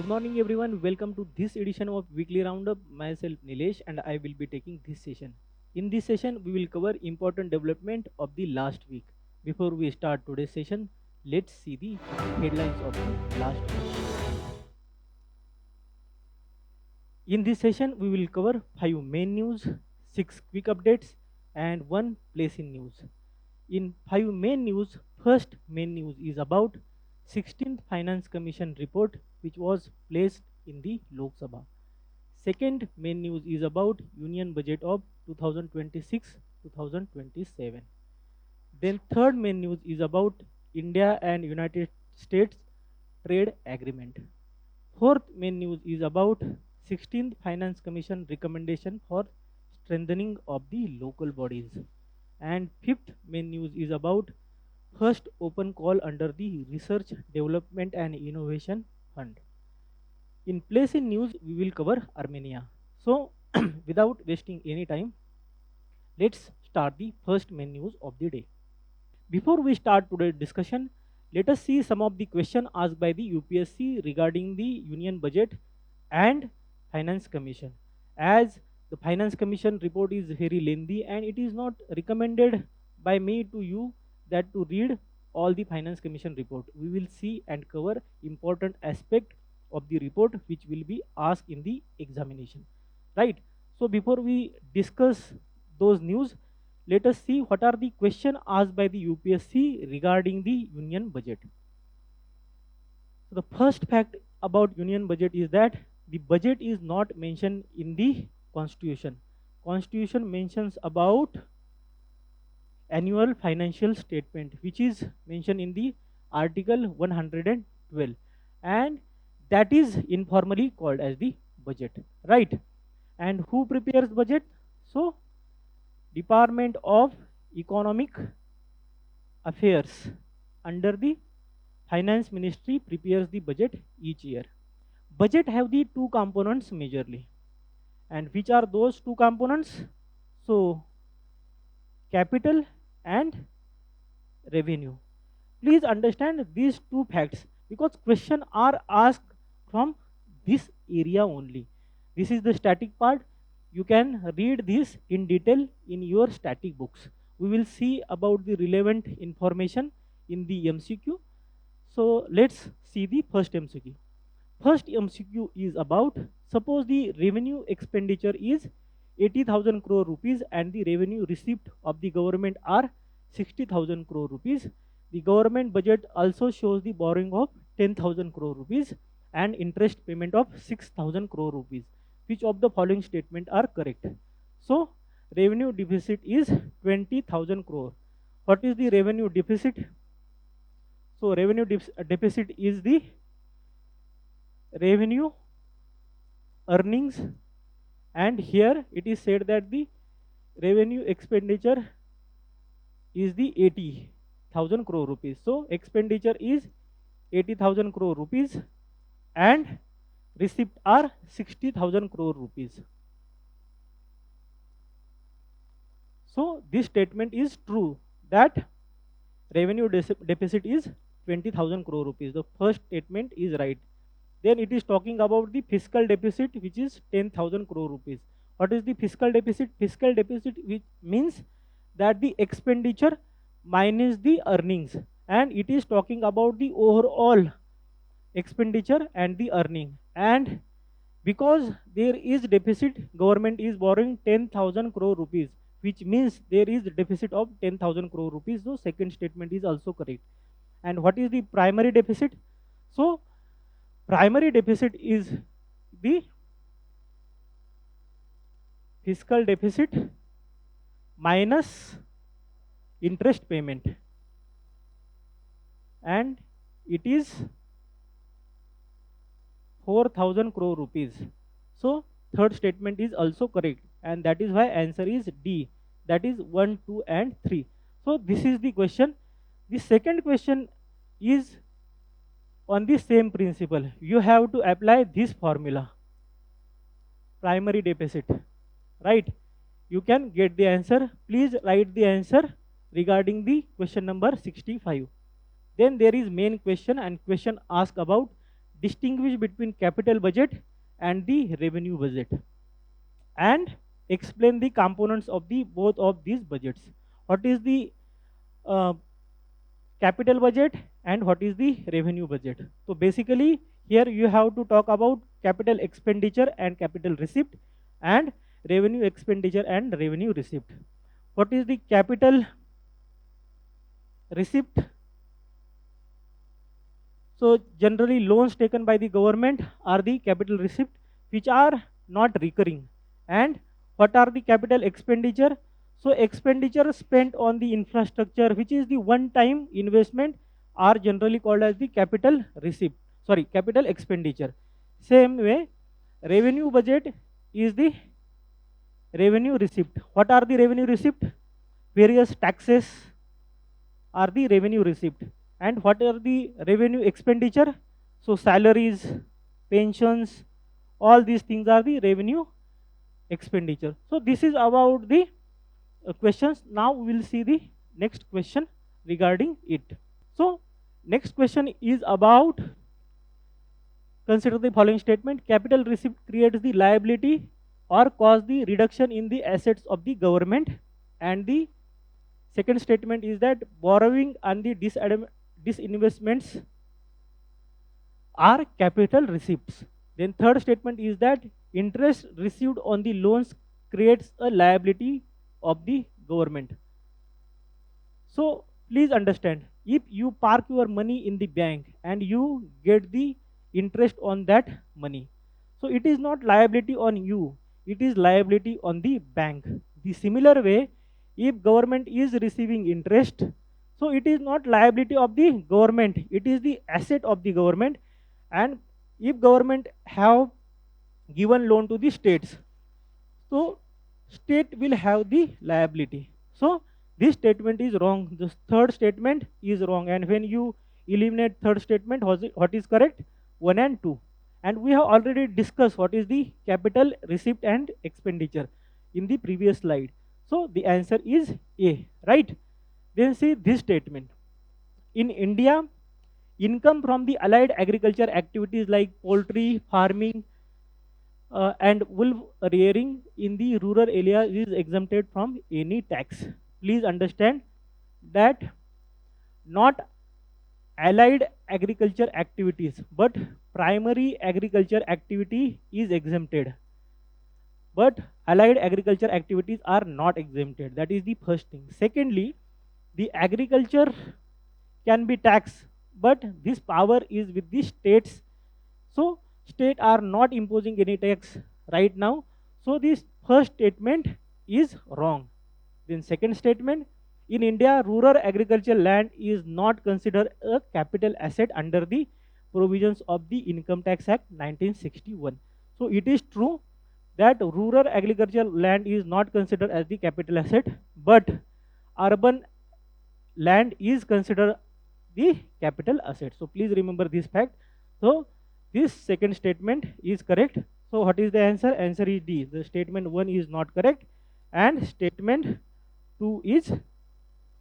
Good morning everyone. Welcome to this edition of Weekly Roundup. Myself Nilesh and I will be taking this session. In this session, we will cover important development of the last week. Before we start today's session, let's see the headlines of the last week. In this session, we will cover 5 main news, 6 quick updates, and 1 place in news. In 5 main news, first main news is about 16th Finance Commission report which was placed in the Lok Sabha. Second main news is about Union Budget of 2026-2027. Then third main news is about India and United States trade agreement. Fourth main news is about 16th Finance Commission recommendation for strengthening of the local bodies. And fifth main news is about first open call under the Research, Development and Innovation Fund. In place in news, we will cover Armenia. So, without wasting any time, let's start the first main news of the day. Before we start today's discussion, let us see some of the questions asked by the UPSC regarding the Union Budget and Finance Commission. As the Finance Commission report is very lengthy and it is not recommended by me to you that to read all the Finance Commission report. We will see and cover important aspect of the report which will be asked in the examination, right? So before we discuss those news, let us see what are the questions asked by the UPSC regarding the Union Budget. So the first fact about Union Budget is that the budget is not mentioned in the Constitution. Constitution mentions about annual financial statement which is mentioned in the Article 112 and that is informally called as the budget, right? And who prepares budget? So Department of Economic Affairs under the Finance Ministry prepares the budget each year. Budget have the two components majorly. And which are those two components? So capital and revenue. Please understand these two facts because questions are asked from this area only. This is the static part. You can read this in detail in your static books. We will see about the relevant information in the MCQ. So let's see the first MCQ. First MCQ is about, suppose the revenue expenditure is 80,000 crore rupees and the revenue received of the government are 60,000 crore rupees. The government budget also shows the borrowing of 10,000 crore rupees and interest payment of 6,000 crore rupees. Which of the following statement are correct? So revenue deficit is 20,000 crore. What is the revenue deficit? So revenue deficit is the revenue earnings, and here it is said that the revenue expenditure is the 80,000 crore rupees. So expenditure is 80,000 crore rupees and receipt are 60,000 crore rupees. So this statement is true that revenue deficit is 20,000 crore rupees. The first statement is right. Then it is talking about the fiscal deficit which is 10,000 crore rupees. What is the fiscal deficit? Fiscal deficit which means that the expenditure minus the earnings, and it is talking about the overall expenditure and the earning. And because there is deficit, government is borrowing 10,000 crore rupees, which means there is deficit of 10,000 crore rupees. So second statement is also correct. And what is the primary deficit? So primary deficit is the fiscal deficit minus interest payment, and it is 4,000 crore rupees. So third statement is also correct, and that is why answer is D, that is 1, 2 and 3. So this is the question. The second question is on the same principle. You have to apply this formula, primary deficit, right? You can get the answer. Please write the answer regarding the question number 65. Then there is main question, and question asked about distinguish between capital budget and the revenue budget, and explain the components of the both of these budgets. What is the uh, capital budget and what is the revenue budget? So basically here you have to talk about capital expenditure and capital receipt, and revenue expenditure and revenue receipt. What is the capital receipt? So generally loans taken by the government are the capital receipt which are not recurring. And what are the capital expenditure? So expenditure spent on the infrastructure, which is the one time investment, are generally called as the capital receipt. Sorry, capital expenditure. Same way, revenue budget is the revenue receipt. What are the revenue receipt? Various taxes are the revenue receipt. And what are the revenue expenditure? So salaries, pensions, all these things are the revenue expenditure. So this is about the questions. Now we will see the next question regarding it. So next question is about, consider the following statement: capital receipt creates the liability or cause the reduction in the assets of the government. And the second statement is that borrowing and the disinvestments are capital receipts. Then third statement is that interest received on the loans creates a liability of the government. So please understand, if you park your money in the bank and you get the interest on that money, so it is not liability on you, it is liability on the bank. The similar way, if government is receiving interest, so it is not liability of the government, it is the asset of the government. And if government have given loan to the states, so state will have the liability. So this statement is wrong. This third statement is wrong. And when you eliminate third statement, what is correct? 1 and 2. And we have already discussed what is the capital receipt and expenditure in the previous slide. So the answer is A, right? Then see this statement. In India, income from the allied agriculture activities like poultry, farming, and wolf rearing in the rural area is exempted from any tax. Please understand that not allied agriculture activities but primary agriculture activity is exempted, but allied agriculture activities are not exempted. That is the first thing. Secondly, the agriculture can be taxed, but this power is with the states. So state are not imposing any tax right now. So this first statement is wrong. Then second statement, in India, rural agricultural land is not considered a capital asset under the provisions of the Income Tax Act 1961. So it is true that rural agricultural land is not considered as the capital asset, but urban land is considered the capital asset. So please remember this fact. So this second statement is correct. So what is the answer? Answer is D. The statement 1 is not correct and statement 2 is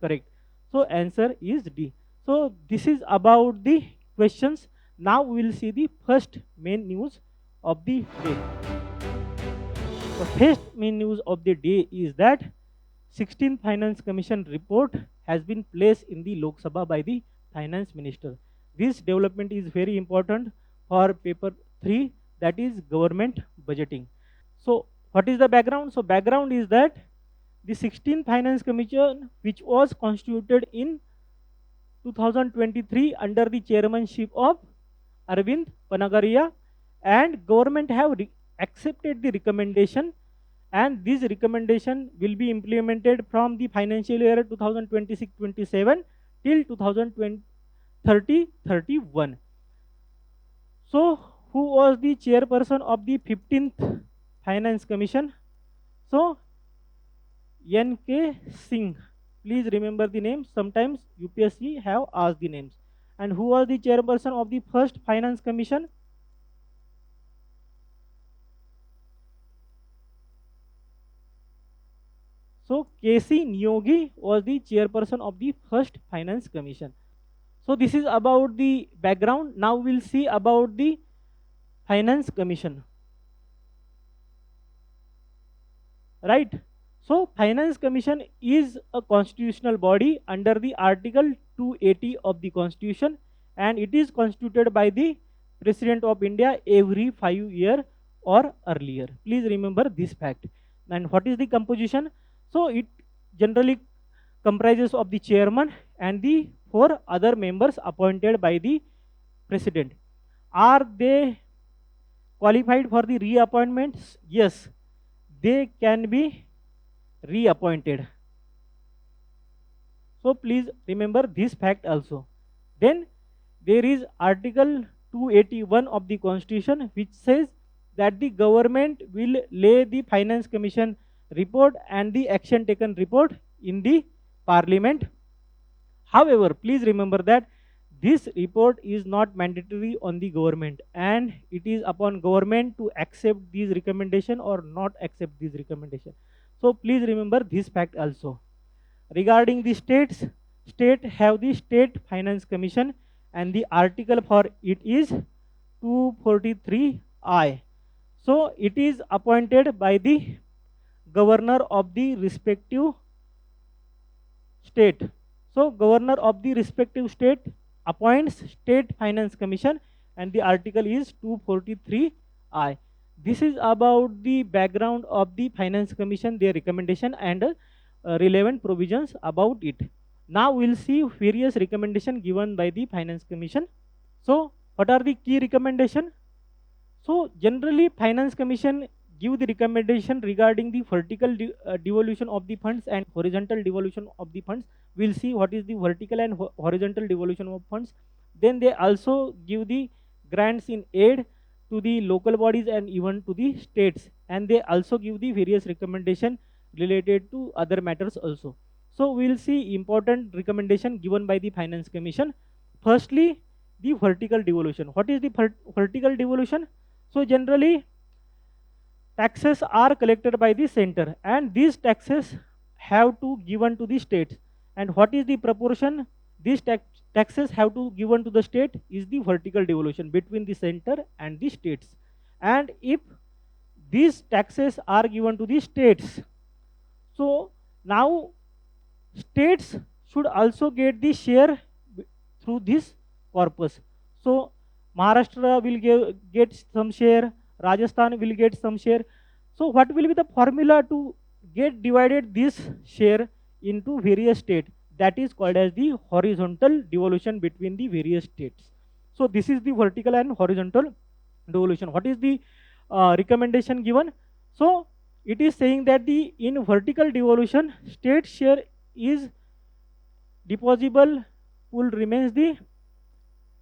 correct. So answer is D. So this is about the questions. Now we will see the first main news of the day. The first main news of the day is that 16th Finance Commission report has been placed in the Lok Sabha by the Finance Minister. This development is very important for paper 3, that is government budgeting. So what is the background? So background is that the 16th Finance Commission, which was constituted in 2023 under the chairmanship of Arvind Panagaria, and government have accepted the recommendation, and this recommendation will be implemented from the financial year 2026-27 till 2030-31. So who was the chairperson of the 15th Finance Commission? So N.K. Singh. Please remember the names. Sometimes UPSC have asked the names. And who was the chairperson of the first Finance Commission? So K.C. Nyogi was the chairperson of the first Finance Commission. So this is about the background. Now we'll see about the Finance Commission, right? So Finance Commission is a constitutional body under the Article 280 of the Constitution, and it is constituted by the President of India every 5 years or earlier. Please remember this fact. And what is the composition? So it generally comprises of the chairman and the four other members appointed by the president. Are they qualified for the reappointments? Yes, they can be reappointed. So please remember this fact also. Then there is Article 281 of the Constitution, which says that the government will lay the Finance Commission report and the action taken report in the Parliament. However, please remember that this report is not mandatory on the government, and it is upon government to accept these recommendation or not accept these recommendation. So please remember this fact also. Regarding the states, state have the State Finance Commission, and the article for it is 243I. So it is appointed by the governor of the respective state. So governor of the respective state appoints State Finance Commission, and the article is 243I. This is about the background of the Finance Commission, their recommendation and relevant provisions about it. Now we'll see various recommendations given by the Finance Commission. So what are the key recommendations? So generally Finance Commission give the recommendation regarding the vertical devolution of the funds and horizontal devolution of the funds. We'll see what is the vertical and horizontal devolution of funds. Then they also give the grants in aid to the local bodies and even to the states, and they also give the various recommendation related to other matters also. So we'll see important recommendation given by the Finance Commission. Firstly, the vertical devolution. What is the vertical devolution? So generally taxes are collected by the center, and these taxes have to given to the states. And what is the proportion these taxes have to given to the state is the vertical devolution between the center and the states. And if these taxes are given to the states, so now states should also get the share through this corpus. So Maharashtra will get some share, Rajasthan will get some share. So what will be the formula to get divided this share into various states? That is called as the horizontal devolution between the various states. So this is the vertical and horizontal devolution. What is the recommendation given? So it is saying that the in vertical devolution, state share is deposable pool remains the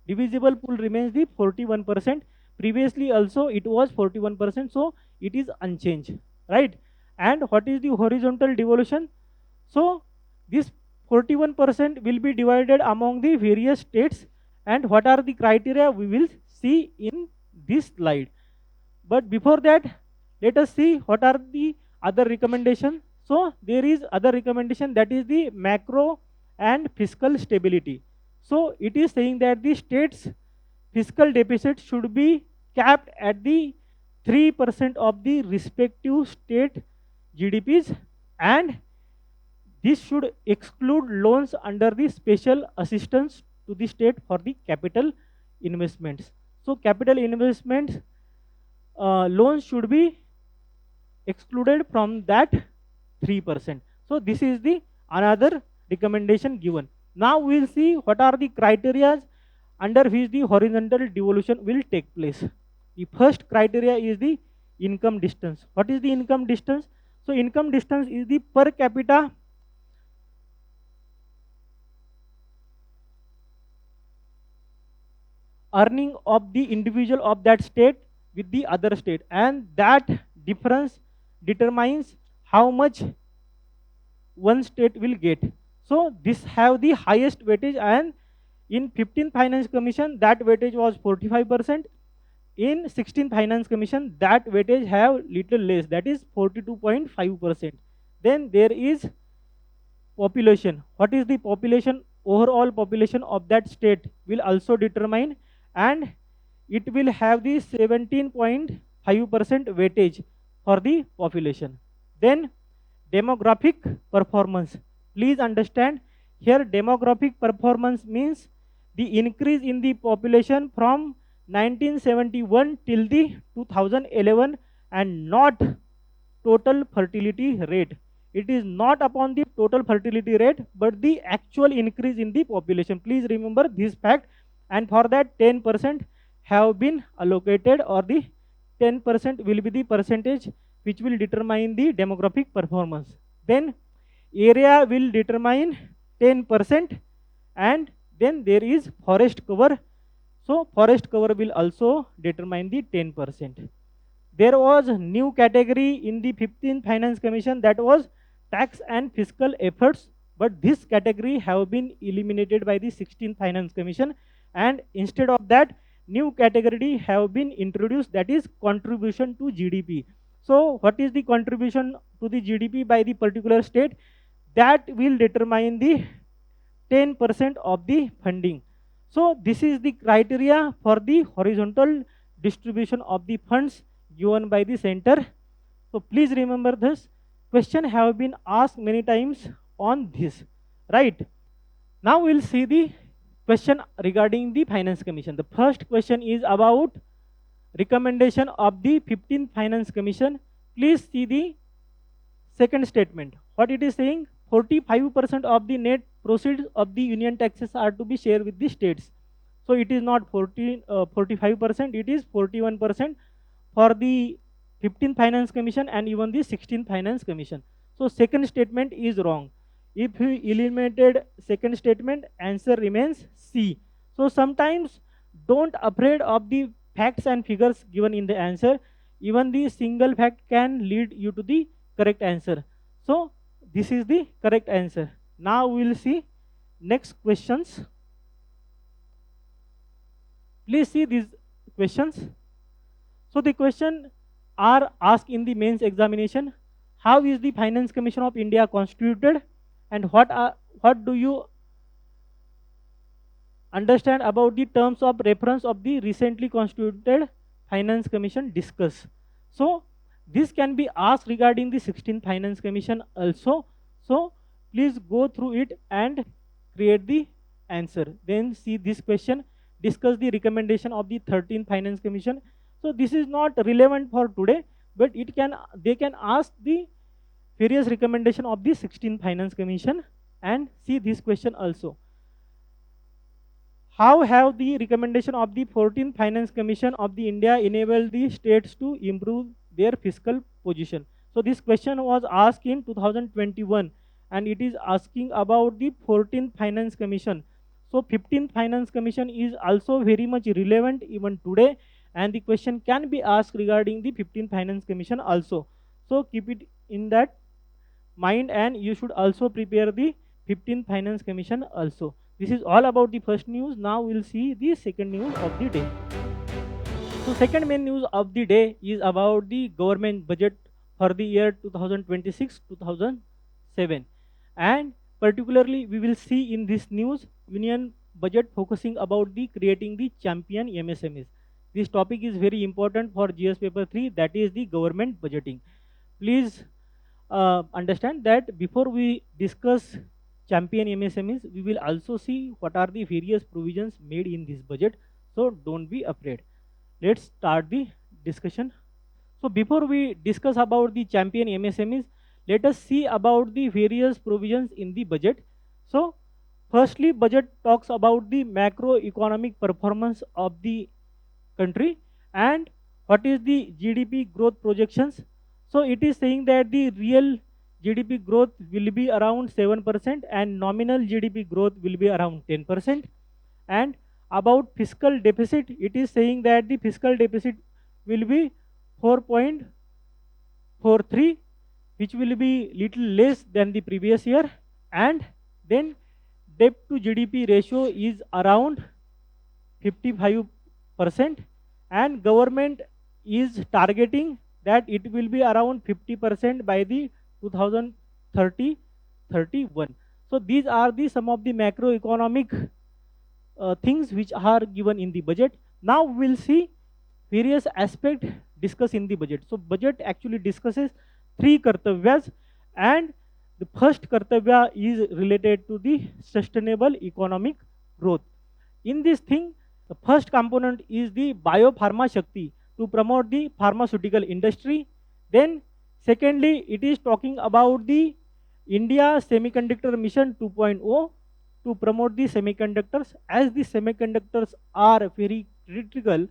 divisible pool remains the 41%. Previously also it was 41%, so it is unchanged, right? And what is the horizontal devolution? So this 41% will be divided among the various states, and what are the criteria we will see in this slide. But before that, let us see what are the other recommendations. So there is other recommendation, that is the macro and fiscal stability. So it is saying that the state's fiscal deficit should be capped at the 3% of the respective state GDPs, and this should exclude loans under the special assistance to the state for the capital investments. So capital investments loans should be excluded from that 3%. So this is the another recommendation given. Now we will see what are the criteria under which the horizontal devolution will take place. The first criteria is the income distance. What is the income distance? So income distance is the per capita earning of the individual of that state with the other state, and that difference determines how much one state will get. So this have the highest weightage, and in 15th Finance Commission that weightage was 45%. In 16th Finance Commission that weightage have little less, that is 42.5%. Then there is population. What is the population overall population of that state will also determine, and it will have the 17.5% weightage for the population. Then demographic performance. Please understand here demographic performance means the increase in the population from 1971 till the 2011 and not total fertility rate. It is not upon the total fertility rate but the actual increase in the population. Please remember this fact, and for that 10% have been allocated, or the 10% will be the percentage which will determine the demographic performance. Then area will determine 10%, and then there is forest cover. So forest cover will also determine the 10%. There was a new category in the 15th Finance Commission, that was tax and fiscal efforts, but this category have been eliminated by the 16th Finance Commission, and instead of that new category have been introduced, that is contribution to GDP. So what is the contribution to the GDP by the particular state? That will determine the 10% of the funding. So this is the criteria for the horizontal distribution of the funds given by the center. So please remember this. Question have been asked many times on this, right? Now we'll see the question regarding the Finance Commission. The first question is about recommendation of the 15th Finance Commission. Please see the second statement. What it is saying? 45% of the net proceeds of the union taxes are to be shared with the states. So it is not 45%, it is 41% for the 15th Finance Commission and even the 16th Finance Commission. So second statement is wrong. If we eliminated second statement, answer remains C. So sometimes don't afraid of the facts and figures given in the answer. Even the single fact can lead you to the correct answer. So this is the correct answer. Now we will see next questions. Please see these questions. So the question are asked in the mains examination. How is the Finance Commission of India constituted, and what do you understand about the terms of reference of the recently constituted Finance Commission? Discuss. So this can be asked regarding the 16th Finance Commission also. So please go through it and create the answer. Then see this question. Discuss the recommendation of the 13th Finance Commission. So this is not relevant for today, but they can ask the various recommendation of the 16th Finance Commission, and see this question also. How have the recommendation of the 14th Finance Commission of the India enabled the states to improve their fiscal position? So this question was asked in 2021, and it is asking about the 14th Finance Commission. So 15th Finance Commission is also very much relevant even today, and the question can be asked regarding the 15th Finance Commission also. So keep it in that mind, and you should also prepare the 15th Finance Commission also. This is all about the first news. Now we'll see the second news of the day. So second main news of the day is about the government budget for the year 2026-2007, and particularly we will see in this news union budget focusing about the creating the champion MSMEs. This topic is very important for GS paper 3, that is the government budgeting. Please understand that before we discuss champion MSMEs, we will also see what are the various provisions made in this budget. So don't be afraid. Let's start the discussion. So before we discuss about the champion MSMEs, let us see about the various provisions in the budget. So firstly, budget talks about the macroeconomic performance of the country and what is the GDP growth projections. So it is saying that the real GDP growth will be around 7% and nominal GDP growth will be around 10%. And about fiscal deficit, it is saying that the fiscal deficit will be 4.43, which will be little less than the previous year. And then debt to GDP ratio is around 55%, and government is targeting that it will be around 50% by the 2030-31. So these are the some of the macroeconomic things which are given in the budget. Now we will see various aspects discussed in the budget. So budget actually discusses three kartavyas, and the first kartavya is related to the sustainable economic growth. In this thing, the first component is the biopharma shakti to promote the pharmaceutical industry. Then secondly, it is talking about the India Semiconductor Mission 2.0 to promote the semiconductors, as the semiconductors are very critical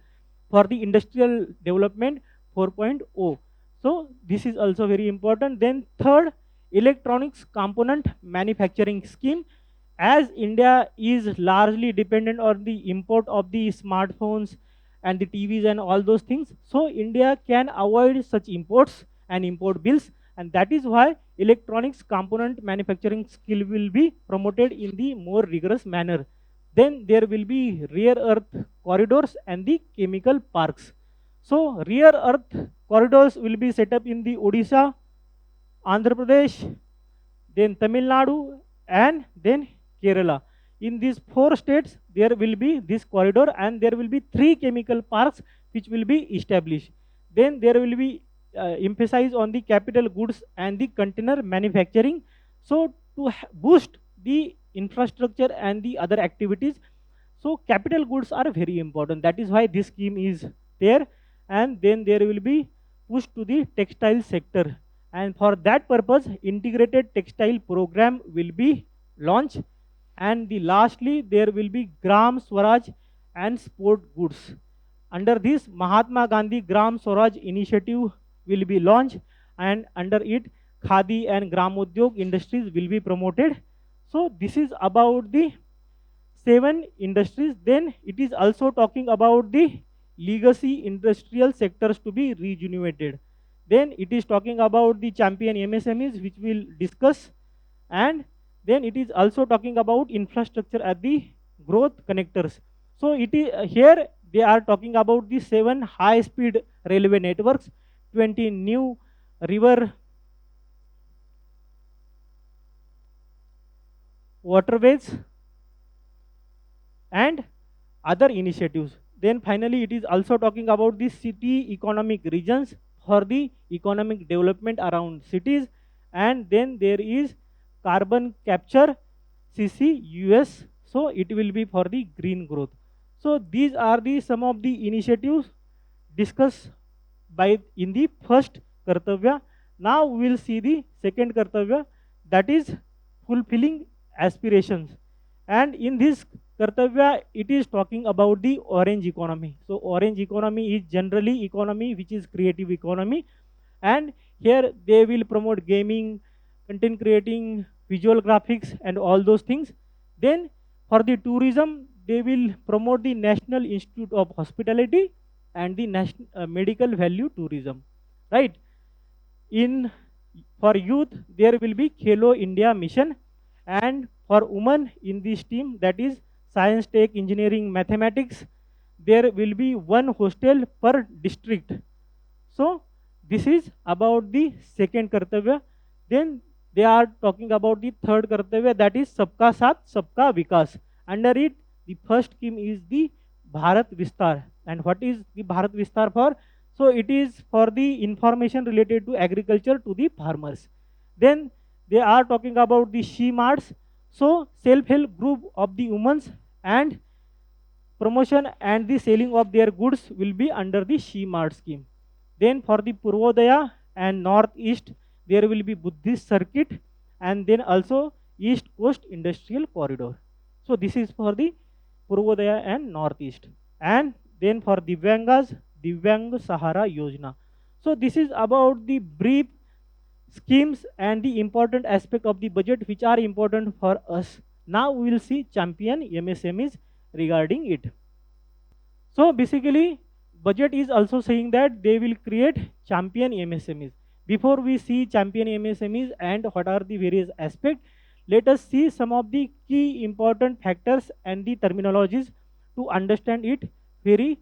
for the industrial development 4.0. So this is also very important. Then third, electronics component manufacturing scheme, as India is largely dependent on the import of the smartphones and the TVs and all those things. So India can avoid such imports and import bills, and that is why electronics component manufacturing skill will be promoted in the more rigorous manner. Then there will be rare earth corridors and the chemical parks. So rare earth corridors will be set up in the Odisha, Andhra Pradesh, then Tamil Nadu, and then Kerala. In these four states, there will be this corridor, and there will be three chemical parks which will be established. Then there will be emphasis on the capital goods and the container manufacturing. So to boost the infrastructure and the other activities, so capital goods are very important. That is why this scheme is there. And then there will be push to the textile sector, and for that purpose integrated textile program will be launched. And the lastly, there will be Gram Swaraj and sport goods. Under this, Mahatma Gandhi Gram Swaraj initiative will be launched, and under it Khadi and Gramodyog industries will be promoted. So this is about the 7 industries. Then it is also talking about the legacy industrial sectors to be rejuvenated. Then it is talking about the champion MSMEs, which we'll discuss. And then it is also talking about infrastructure at the growth connectors. So it is here they are talking about the 7 high-speed railway networks, 20 new river waterways, and other initiatives. Then finally, it is also talking about the city economic regions for the economic development around cities. And then there is carbon capture CCUS. So it will be for the green growth. So these are the some of the initiatives discussed by in the first kartavya. Now we will see the second kartavya, that is fulfilling aspirations. And in this kartavya, it is talking about the orange economy. So orange economy is generally economy which is creative economy, and here they will promote gaming, content creating, visual graphics, and all those things. Then for the tourism, they will promote the National Institute of Hospitality and the national medical value tourism, right? In for youth, there will be Khelo India mission, and for women in this team, that is science, tech, engineering, mathematics, there will be one hostel per district. So this is about the second kartavya. Then they are talking about the third kartavya, that is Sabka Saath Sabka Vikas. Under it, the first scheme is the Bharat Vistar. And what is the Bharat Vistar for? So it is for the information related to agriculture to the farmers. Then they are talking about the she marts. So self-help group of the women, and promotion and the selling of their goods will be under the she mart scheme. Then for the Purvodaya and Northeast, there will be Buddhist circuit, and then also East Coast Industrial Corridor. So this is for the Purvodaya and Northeast. And then for Divyangas, Divyang Sahara Yojana. So this is about the brief schemes and the important aspect of the budget which are important for us. Now we will see champion MSMEs regarding it. So basically, budget is also saying that they will create champion MSMEs. Before we see champion MSMEs and what are the various aspects, let us see some of the key important factors and the terminologies to understand it very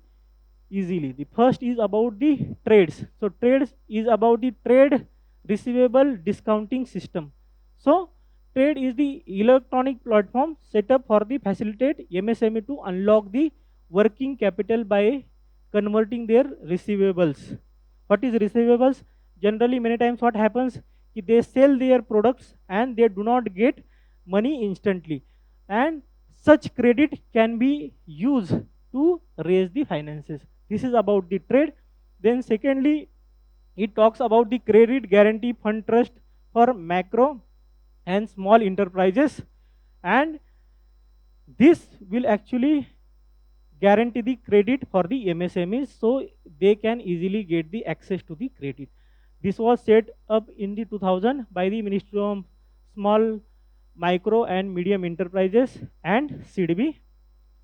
easily. The first is about the trades. So trades is about the trade receivable discounting system. So trade is the electronic platform set up for the facilitate MSME to unlock the working capital by converting their receivables. What is receivables? Generally, many times what happens, they sell their products and they do not get money instantly, and such credit can be used to raise the finances. This is about the trade. Then secondly, it talks about the credit guarantee fund trust for macro and small enterprises, and this will actually guarantee the credit for the MSMEs so they can easily get the access to the credit. This was set up in the 2000 by the Ministry of Small, Micro and Medium Enterprises and CDB,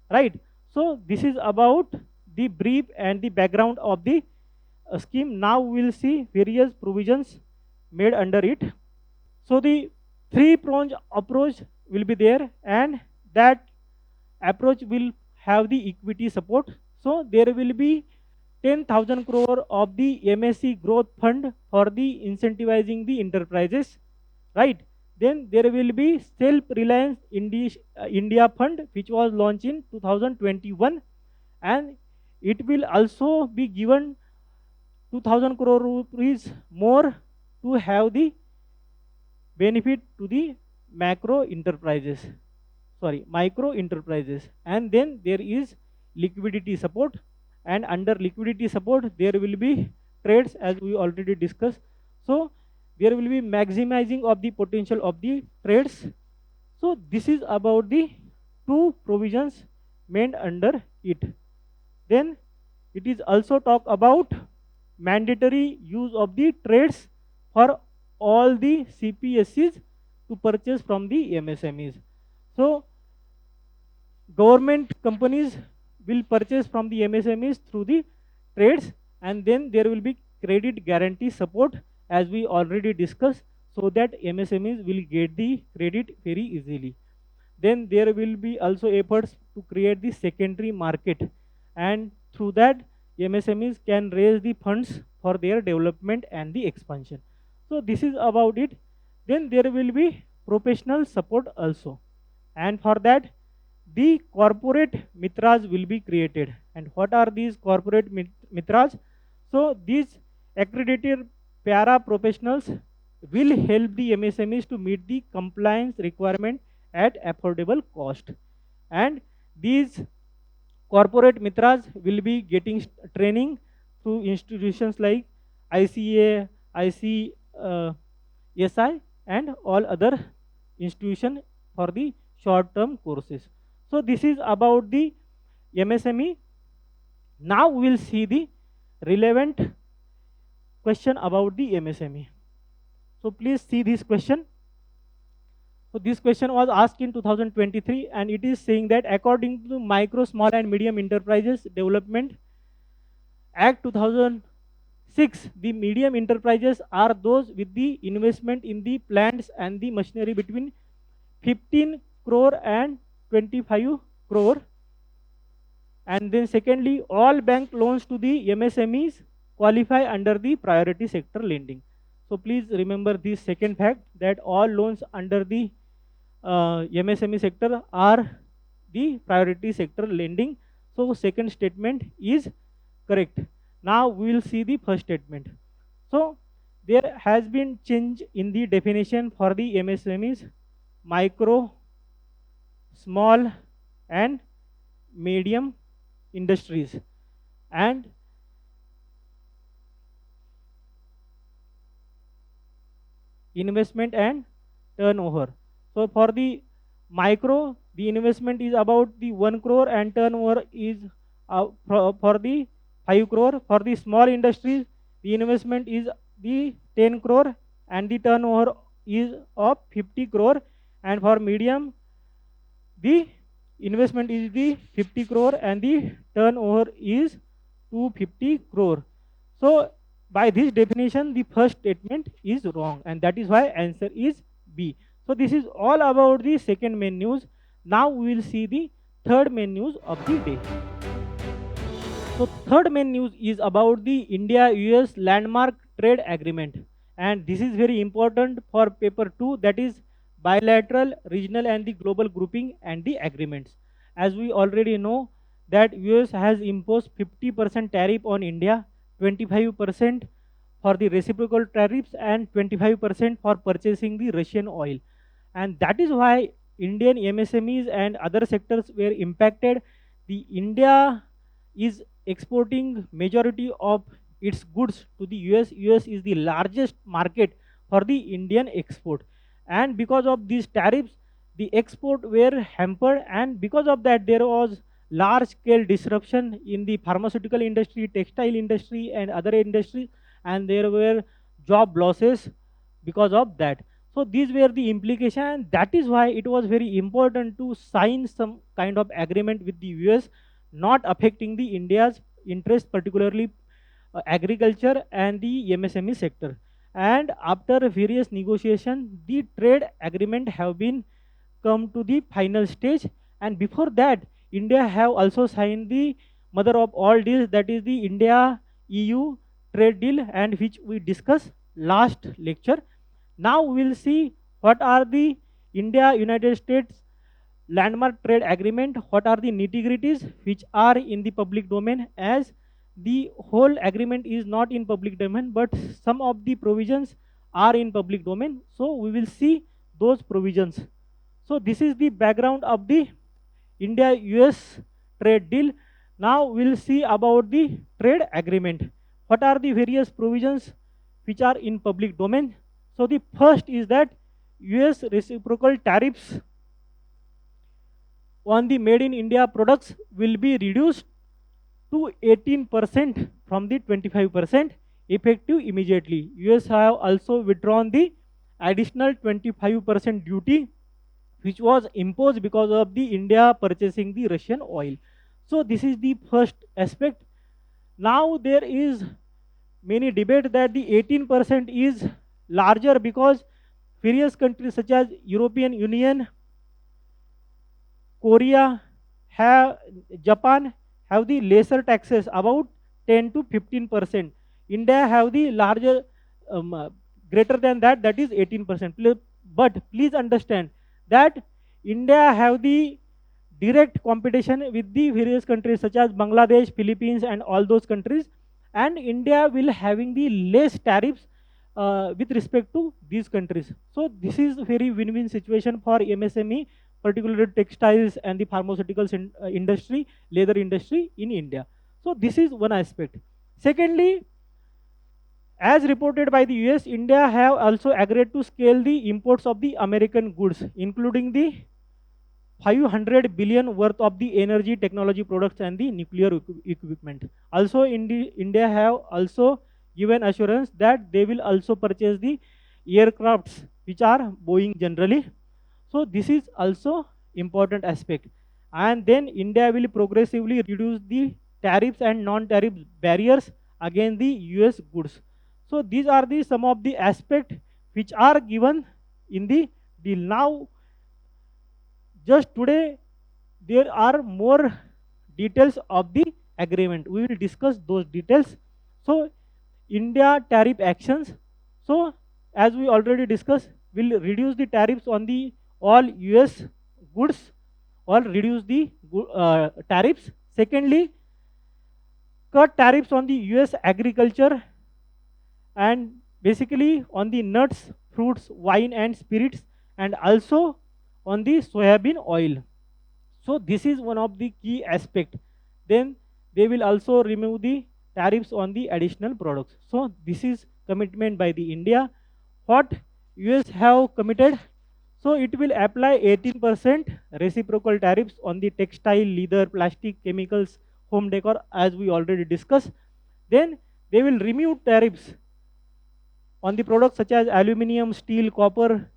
right? So this is about the brief and the background of the scheme. Now we will see various provisions made under it. So the three-pronged approach will be there, and that approach will have the equity support. So there will be 10,000 crore of the MSC growth fund for the incentivizing the enterprises, right? Then there will be self-reliance India fund, which was launched in 2021, and it will also be given 2,000 crore rupees more to have the benefit to the micro enterprises. And then there is liquidity support, and under liquidity support there will be trades, as we already discussed. So there will be maximizing of the potential of the trades. So this is about the two provisions made under it. Then it is also talk about mandatory use of the trades for all the CPSCs to purchase from the MSMEs. So government companies will purchase from the MSMEs through the trades, and then there will be credit guarantee support, as we already discussed, so that MSMEs will get the credit very easily. Then there will be also efforts to create the secondary market, and through that MSMEs can raise the funds for their development and the expansion. So this is about it. Then there will be professional support also, and for that the corporate mitras will be created. And what are these corporate mitras? So these accredited para professionals will help the MSMEs to meet the compliance requirement at affordable cost, and these corporate mitras will be getting training through institutions like ICA, ICSI and all other institutions for the short-term courses. So this is about the MSME. Now we will see the relevant question about the MSME. So please see this question. So this question was asked in 2023, and it is saying that according to Micro, Small and Medium Enterprises Development Act 2006, the medium enterprises are those with the investment in the plants and the machinery between 15 crore and 25 crore. And then secondly, all bank loans to the MSMEs qualify under the priority sector lending. So please remember this second fact, that all loans under the MSME sector are the priority sector lending. So second statement is correct. Now we will see the first statement. So there has been change in the definition for the MSMEs, micro, small and medium industries, and investment and turnover. So for the micro, the investment is about the 1 crore and turnover is for the 5 crore. For the small industries, the investment is the 10 crore and the turnover is of 50 crore. And for medium, the investment is the 50 crore and the turnover is 250 crore. So by this definition, the first statement is wrong, and that is why answer is B. So this is all about the second main news. Now we will see the third main news of the day. So third main news is about the India-US landmark trade agreement, and this is very important for paper 2, that is bilateral, regional, and the global grouping and the agreements. As we already know that US has imposed 50% tariff on India, 25% for the reciprocal tariffs and 25% for purchasing the Russian oil. And that is why Indian MSMEs and other sectors were impacted. The India is exporting majority of its goods to the US. US is the largest market for the Indian export, and because of these tariffs the export were hampered, and because of that there was large scale disruption in the pharmaceutical industry, textile industry, and other industries, and there were job losses because of that. So these were the implications. That is why it was very important to sign some kind of agreement with the US, not affecting the India's interest, particularly agriculture and the MSME sector. And after various negotiations, the trade agreement have been come to the final stage. And before that, India have also signed the mother of all deals, that is the India EU trade deal, and which we discussed last lecture. Now we will see what are the India United States landmark trade agreement, what are the nitty-gritties which are in the public domain, as the whole agreement is not in public domain, but some of the provisions are in public domain. So we will see those provisions. So this is the background of the India US trade deal. Now we'll see about the trade agreement. What are the various provisions which are in public domain? So the first is that US reciprocal tariffs on the made in India products will be reduced to 18% from the 25%, effective immediately. US have also withdrawn the additional 25% duty which was imposed because of the India purchasing the Russian oil. So this is the first aspect. Now there is many debate that the 18% is larger because various countries such as European Union, Korea, have Japan have the lesser taxes, about 10 to 15%. India have the larger, greater than that, that is 18%. But please understand that India have the direct competition with the various countries such as Bangladesh, Philippines, and all those countries, and India will having the less tariffs with respect to these countries. So this is very win-win situation for MSME, particularly textiles and the pharmaceuticals industry, leather industry in India. So this is one aspect. Secondly, as reported by the US, India have also agreed to scale the imports of the American goods, including the 500 billion worth of the energy technology products and the nuclear equipment. Also, India have also given assurance that they will also purchase the aircrafts which are Boeing generally. So this is also important aspect. And then India will progressively reduce the tariffs and non-tariff barriers against the US goods. So these are the some of the aspects which are given in the deal. Now just today there are more details of the agreement. We will discuss those details. So India tariff actions. So as we already discussed, will reduce the tariffs on the all US goods or reduce the tariffs. Secondly, cut tariffs on the US agriculture and basically on the nuts, fruits, wine and spirits, and also on the soybean oil. So this is one of the key aspect. Then they will also remove the tariffs on the additional products. So this is commitment by the India. What US have committed? So it will apply 18% reciprocal tariffs on the textile, leather, plastic, chemicals, home decor, as we already discussed. Then they will remove tariffs on the products such as aluminum, steel, copper,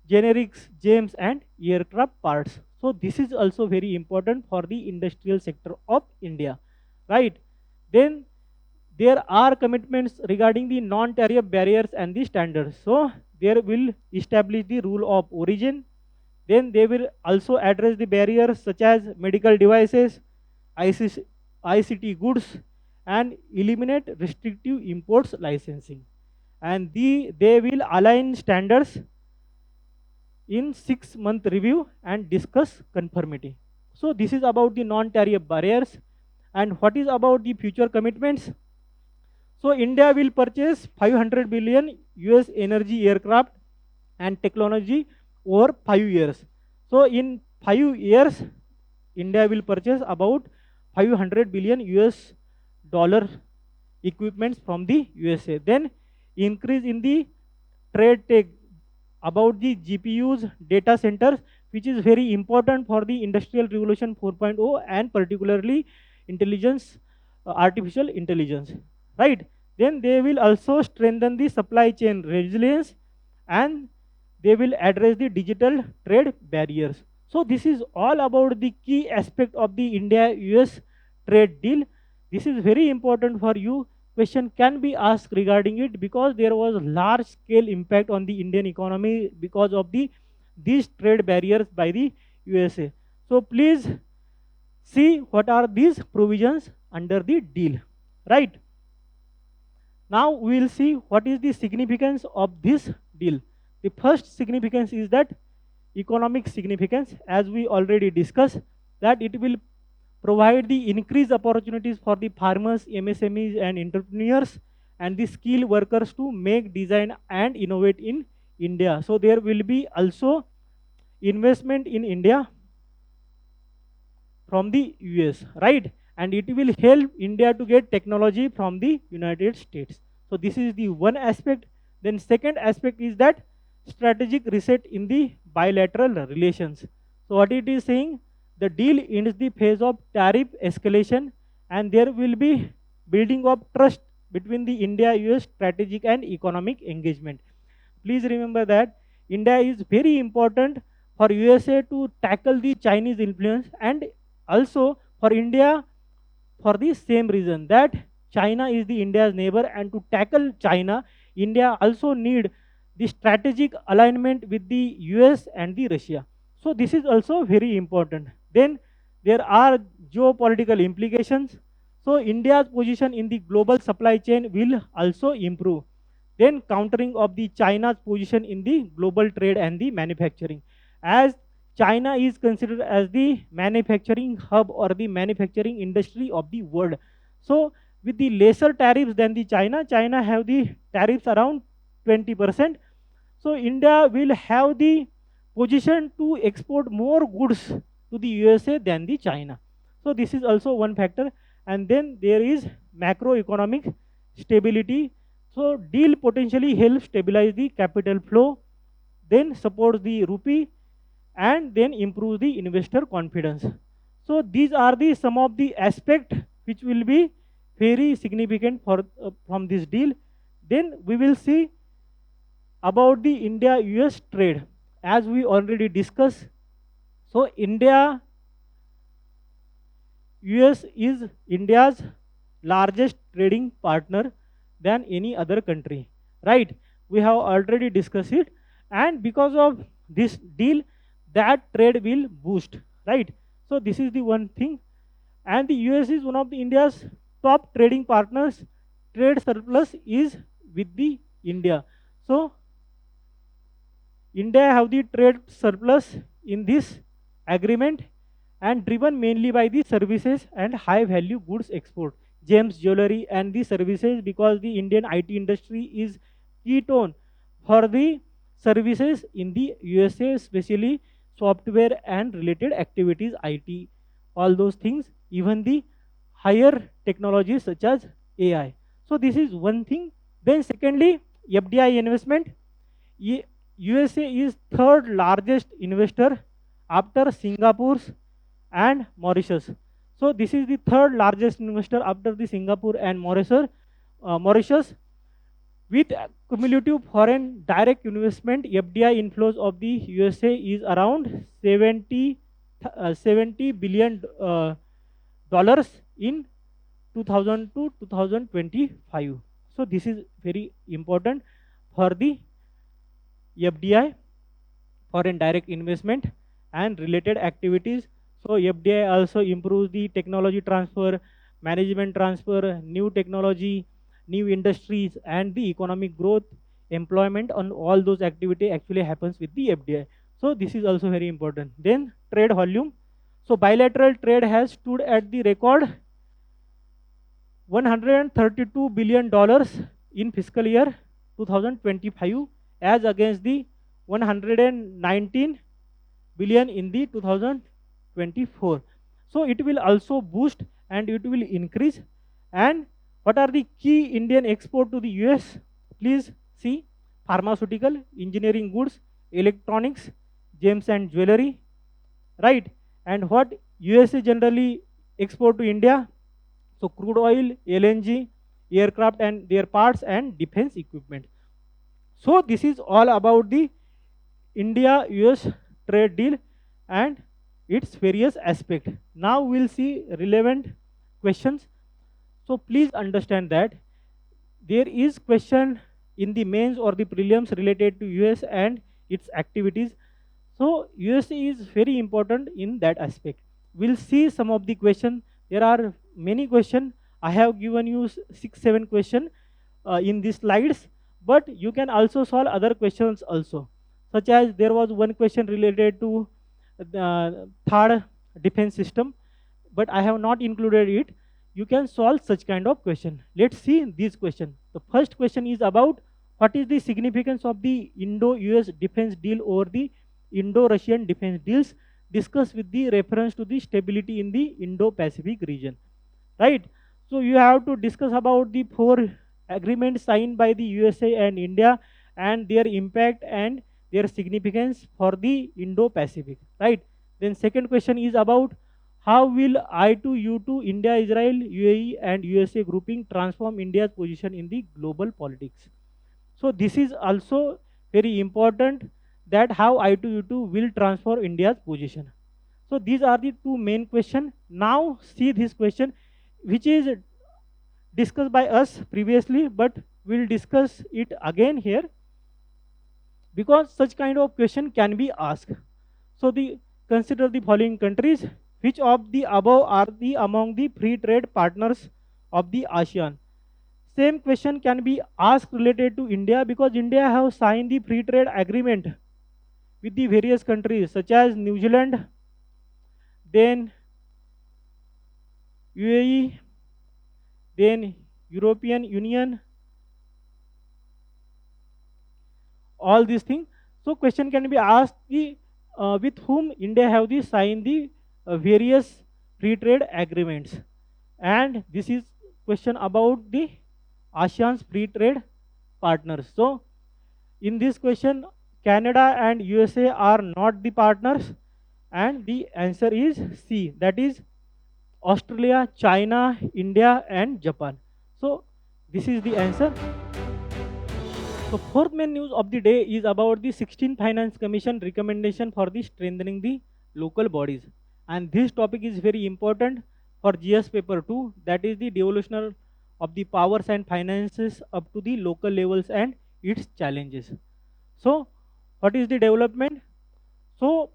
generics, gems, and aircraft parts. So this is also very important for the industrial sector of India, right? Then there are commitments regarding the non-tariff barriers and the standards. So there will establish the rule of origin. Then they will also address the barriers such as medical devices, ICT goods, and eliminate restrictive imports licensing. And they will align standards in 6-month review and discuss conformity. So this is about the non-tariff barriers. And what is about the future commitments? So India will purchase 500 billion US energy aircraft and technology over 5 years. So in 5 years, India will purchase about 500 billion US dollar equipments from the USA. Then increase in the trade tech about the GPUs data centers, which is very important for the industrial revolution 4.0 and particularly intelligence, artificial intelligence, right? Then they will also strengthen the supply chain resilience, and they will address the digital trade barriers. So this is all about the key aspect of the India US trade deal. This is very important for you. Question can be asked regarding it because there was large scale impact on the Indian economy because of these trade barriers by the USA. So please see what are these provisions under the deal, right? Now we will see what is the significance of this deal. The first significance is that economic significance, as we already discussed, that it will provide the increased opportunities for the farmers, MSMEs and entrepreneurs and the skilled workers to make, design and innovate in India. So there will be also investment in India from the US, right? And it will help India to get technology from the United States. So this is the one aspect. Then second aspect is that strategic reset in the bilateral relations. So what it is saying, the deal ends the phase of tariff escalation and there will be building of trust between the India-US strategic and economic engagement. Please remember that India is very important for USA to tackle the Chinese influence, and also for India for the same reason that China is the India's neighbor, and to tackle China, India also need the strategic alignment with the US and the Russia. So this is also very important. Then there are geopolitical implications. So India's position in the global supply chain will also improve. Then countering of the China's position in the global trade and the manufacturing. As China is considered as the manufacturing hub or the manufacturing industry of the world. So with the lesser tariffs than the China have the tariffs around 20%. So India will have the position to export more goods to the USA than the China. So this is also one factor. And then there is macroeconomic stability. So deal potentially helps stabilize the capital flow, then supports the rupee, and then improves the investor confidence. So these are the some of the aspects which will be very significant for from this deal. Then we will see about the India-US trade, as we already discussed. So India US is India's largest trading partner than any other country, right? We have already discussed it, and because of this deal, that trade will boost, right? So this is the one thing, and the US is one of the India's top trading partners. Trade surplus is with the India. So India have the trade surplus in this agreement and driven mainly by the services and high value goods export, gems, jewelry and the services, because the Indian IT industry is ketone for the services in the USA, especially software and related activities, IT, all those things, even the higher technologies such as AI. So this is one thing. Then secondly, FDI investment. USA is third largest investor after Singapore and Mauritius. So this is the third largest investor after the Singapore and Mauritius, with cumulative foreign direct investment FDI inflows of the USA is around 70 billion dollars in 2000 to 2025. So this is very important for the FDI, foreign direct investment and related activities. So FDI also improves the technology transfer, management transfer, new technology, new industries and the economic growth, employment, on all those activity actually happens with the FDI. So this is also very important. Then trade volume. So bilateral trade has stood at the record $132 billion in fiscal year 2025 as against the 119 billion in the 2024. So it will also boost and it will increase. And what are the key Indian export to the US? Please see: pharmaceutical, engineering goods, electronics, gems and jewelry, right? And what USA generally export to India? So crude oil, LNG, aircraft and their parts, and defense equipment. So this is all about the India-US trade deal and its various aspects. Now we'll see relevant questions. So please understand that there is question in the mains or the prelims related to US and its activities. So USA is very important in that aspect. We'll see some of the questions. There are many questions. I have given you 6-7 questions in these slides, but you can also solve other questions also, such as there was one question related to the third defense system, but I have not included it. You can solve such kind of question. Let's see this question. The first question is about what is the significance of the Indo-US defense deal over the Indo-Russian defense deals discussed with the reference to the stability in the Indo-Pacific region, right? So you have to discuss about the 4 agreements signed by the USA and India and their impact and their significance for the Indo-Pacific, right? Then second question is about how will I2U2 India, Israel, UAE and USA grouping transform India's position in the global politics? So this is also very important, that how I2U2 will transform India's position. So these are the 2 main questions. Now see this question, which is discussed by us previously, but we'll discuss it again here because such kind of question can be asked. So consider the following countries. Which of the above are the among the free trade partners of the ASEAN? Same question can be asked related to India because India have signed the free trade agreement with the various countries such as New Zealand, then UAE, then European Union, all these things. So question can be asked with whom India have the signed the various free trade agreements, and this is question about the ASEAN's free trade partners. So in this question, Canada and USA are not the partners, and the answer is C, that is Australia, China, India and Japan. So this is the answer. So fourth main news of the day is about the 16th Finance Commission recommendation for the strengthening the local bodies. And this topic is very important for GS paper 2, that is the devolution of the powers and finances up to the local levels and its challenges. So what is the development? So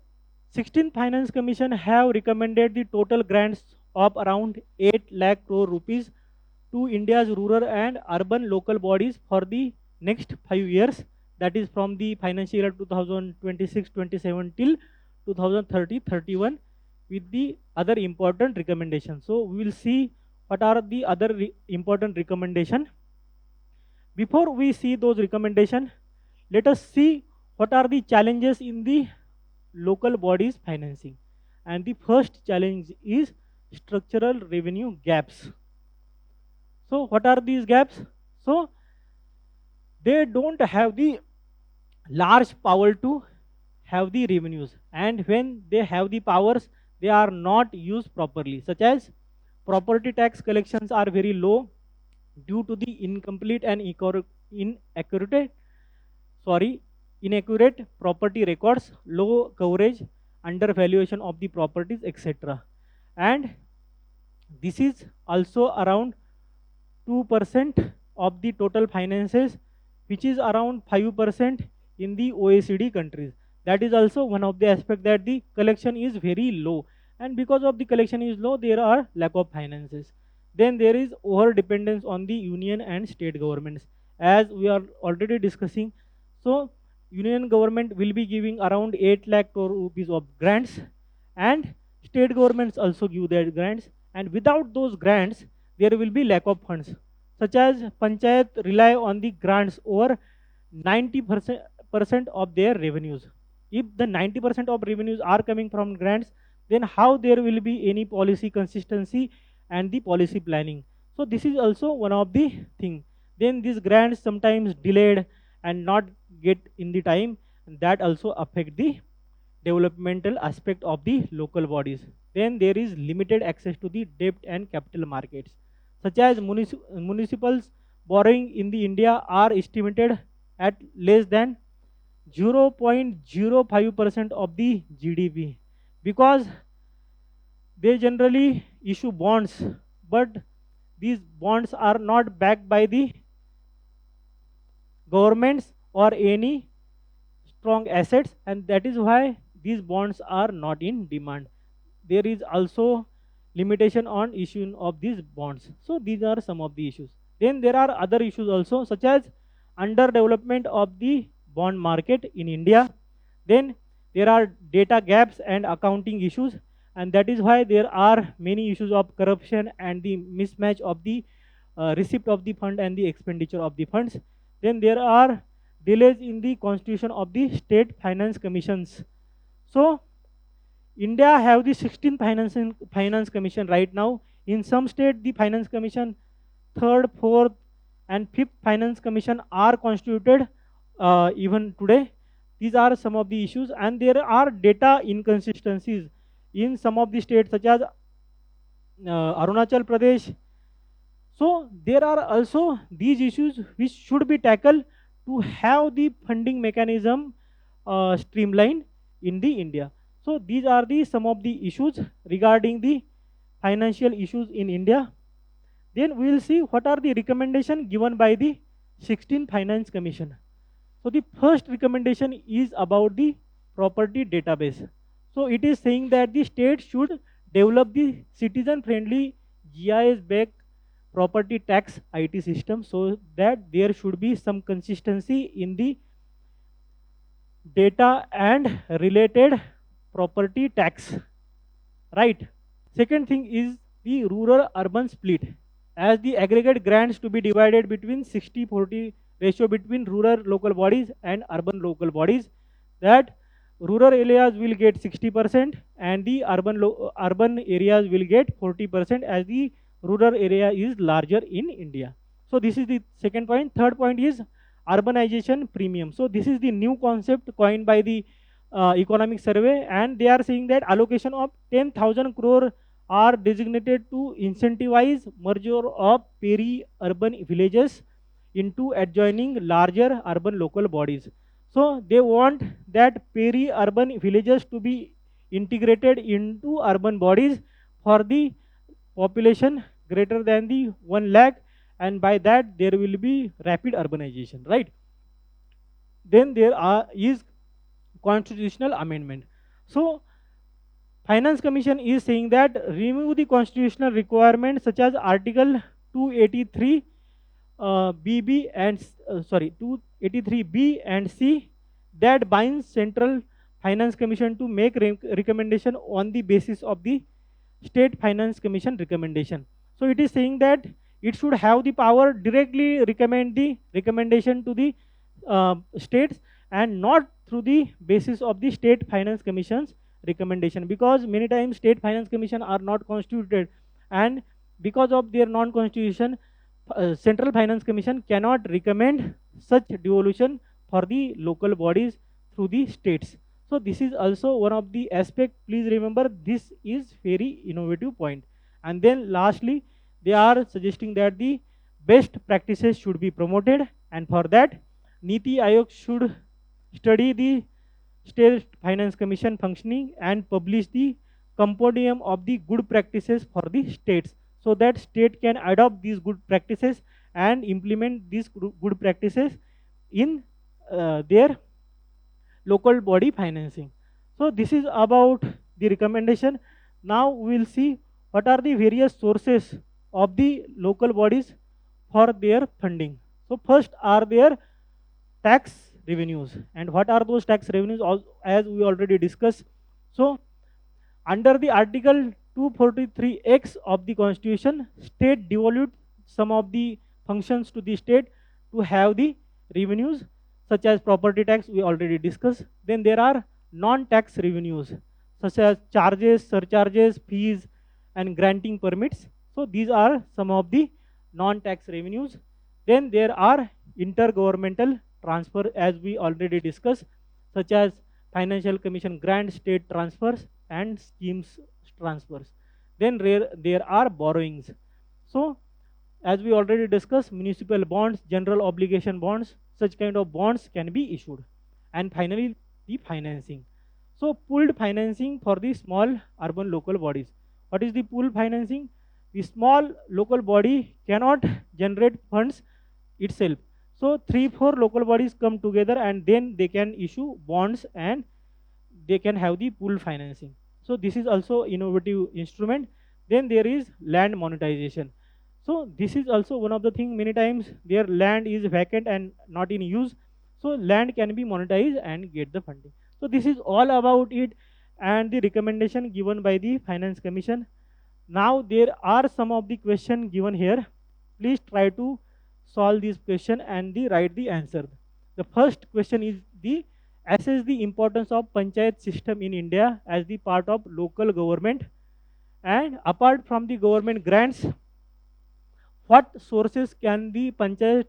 16th Finance Commission have recommended the total grants of around 8 lakh crore rupees to India's rural and urban local bodies for the next 5 years, that is from the financial year 2026-27 till 2030-31, with the other important recommendations. So we will see what are the other important recommendations. Before we see those recommendations, let us see what are the challenges in the local bodies financing. And the first challenge is structural revenue gaps. So what are these gaps? So they don't have the large power to have the revenues, and when they have the powers, they are not used properly, such as property tax collections are very low due to the incomplete and inaccurate property records, low coverage, undervaluation of the properties, etc. And this is also around 2% of the total finances, which is around 5% in the OECD countries. That is also one of the aspects, that the collection is very low, and because of the collection is low, there are lack of finances. Then there is over dependence on the union and state governments, as we are already discussing. So union government will be giving around 8 lakh crore rupees of grants, and state governments also give their grants, and without those grants there will be lack of funds, such as panchayat rely on the grants over 90% of their revenues. If the 90% of revenues are coming from grants, then how there will be any policy consistency and the policy planning? So this is also one of the thing. Then these grants sometimes delayed and not get in the time, and that also affect the developmental aspect of the local bodies. Then there is limited access to the debt and capital markets, such as municipals borrowing in the India are estimated at less than 0.05% of the GDP, because they generally issue bonds, but these bonds are not backed by the governments or any strong assets, and that is why these bonds are not in demand. There is also limitation on issuing of these bonds. So these are some of the issues. Then there are other issues also, such as underdevelopment of the bond market in India. Then there are data gaps and accounting issues, and that is why there are many issues of corruption and the mismatch of the receipt of the fund and the expenditure of the funds. Then there are delays in the constitution of the state finance commissions. So India have the 16th finance commission right now. In some state, the finance commission third, fourth, and fifth finance commission are constituted even today. These are some of the issues, and there are data inconsistencies in some of the states, such as Arunachal Pradesh. So there are also these issues which should be tackled to have the funding mechanism streamlined in the India. So these are the some of the issues regarding the financial issues in India. Then we will see what are the recommendations given by the 16th Finance Commission. So the first recommendation is about the property database. So it is saying that the state should develop the citizen-friendly GIS-backed property tax IT system, so that there should be some consistency in the data and related property tax, right? Second thing is the rural urban split, as the aggregate grants to be divided between 60-40 ratio between rural local bodies and urban local bodies, that rural areas will get 60% and the urban areas will get 40%, as the rural area is larger in India. So this is the second point. Third point is urbanization premium. So this is the new concept coined by the economic survey, and they are saying that allocation of 10,000 crore are designated to incentivize merger of peri-urban villages into adjoining larger urban local bodies. So they want that peri-urban villages to be integrated into urban bodies for the population greater than the 1 lakh, and by that there will be rapid urbanization, right? Then there is constitutional amendment. So Finance Commission is saying that remove the constitutional requirements such as Article 283 BB and 283B and C that binds Central Finance Commission to make recommendation on the basis of the State Finance Commission recommendation. So it is saying that it should have the power directly recommend the recommendation to the states, and not through the basis of the State Finance Commission's recommendation, because many times State Finance Commission are not constituted, and because of their non-constitution, Central Finance Commission cannot recommend such devolution for the local bodies through the states. So this is also one of the aspect. Please remember, this is very innovative point. And then lastly, they are suggesting that the best practices should be promoted, and for that Niti Aayog should study the State Finance Commission functioning and publish the compendium of the good practices for the states, so that state can adopt these good practices and implement these good practices in their local body financing. So this is about the recommendation. Now we will see what are the various sources of the local bodies for their funding. So first are their tax revenues. And what are those tax revenues? As we already discussed. So under the Article 243X of the Constitution, state devolved some of the functions to the state to have the revenues, such as property tax, we already discussed. Then there are non-tax revenues, such as charges, surcharges, fees, and granting permits. So these are some of the non-tax revenues. Then there are intergovernmental transfer, as we already discussed, such as financial commission grant, state transfers, and schemes transfers. Then there are borrowings. So as we already discussed, municipal bonds, general obligation bonds, such kind of bonds can be issued. And finally, the financing. So pooled financing for the small urban local bodies. What is the pooled financing? The small local body cannot generate funds itself. So 3-4 local bodies come together and then they can issue bonds and they can have the pool financing. So this is also innovative instrument. Then there is land monetization. So this is also one of the thing, many times their land is vacant and not in use. So land can be monetized and get the funding. So this is all about it and the recommendation given by the Finance Commission. Now there are some of the question given here. Please try to solve this question and write the answer. The first question is the assess the importance of panchayat system in India as the part of local government, and apart from the government grants, what sources can the panchayat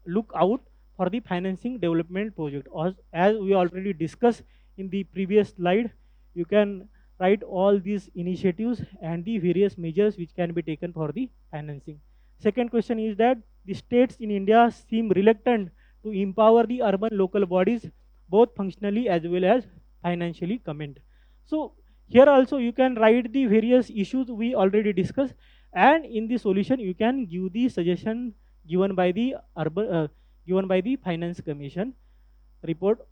look out for the financing development project? As we already discussed in the previous slide, you can write all these initiatives and the various measures which can be taken for the financing. Second question is that the states in India seem reluctant to empower the urban local bodies both functionally as well as financially. Comment. So here also you can write the various issues we already discussed, and in the solution you can give the suggestion given by the Finance Commission report,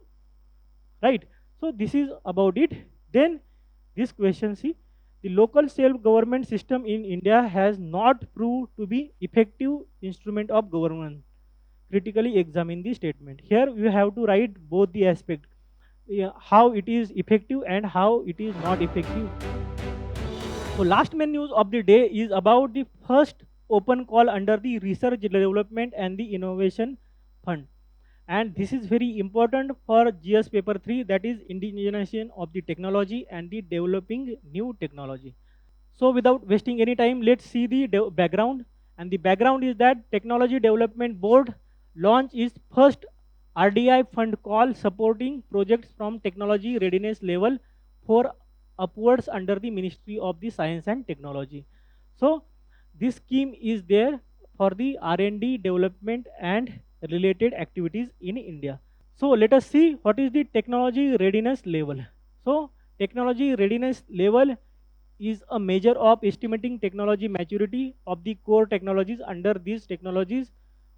right? So this is about it. Then this question, see, the local self-government system in India has not proved to be effective instrument of government. Critically examine the statement. Here you have to write both the aspect, how it is effective and how it is not effective. So last main news of the day is about the first open call under the Research Development and the Innovation Fund. And this is very important for GS paper 3, that is indigenization of the technology and the developing new technology. So without wasting any time, let's see the background. And the background is that Technology Development Board launch its first RDI fund call supporting projects from technology readiness level 4 upwards under the Ministry of the Science and Technology. So this scheme is there for the R&D development and related activities in India. So let us see what is the technology readiness level. So technology readiness level is a measure of estimating technology maturity of the core technologies under these technologies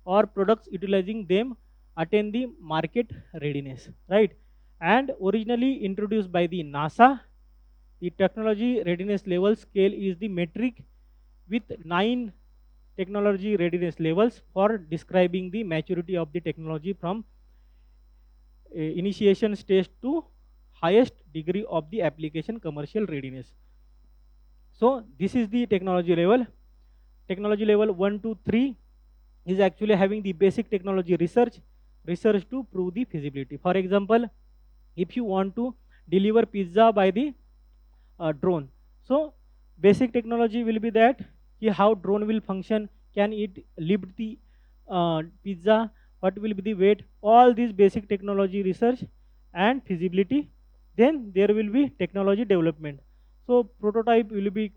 or products utilizing them attain the market readiness, right? And originally introduced by the NASA, the technology readiness level scale is the metric with 9 technology readiness levels for describing the maturity of the technology from initiation stage to highest degree of the application commercial readiness. So this is the technology level. Technology level 1 to 3 is actually having the basic technology research to prove the feasibility. For example, if you want to deliver pizza by the drone, so basic technology will be that how drone will function, can it lift the pizza, what will be the weight, all these basic technology research and feasibility. Then there will be technology development. So prototype will be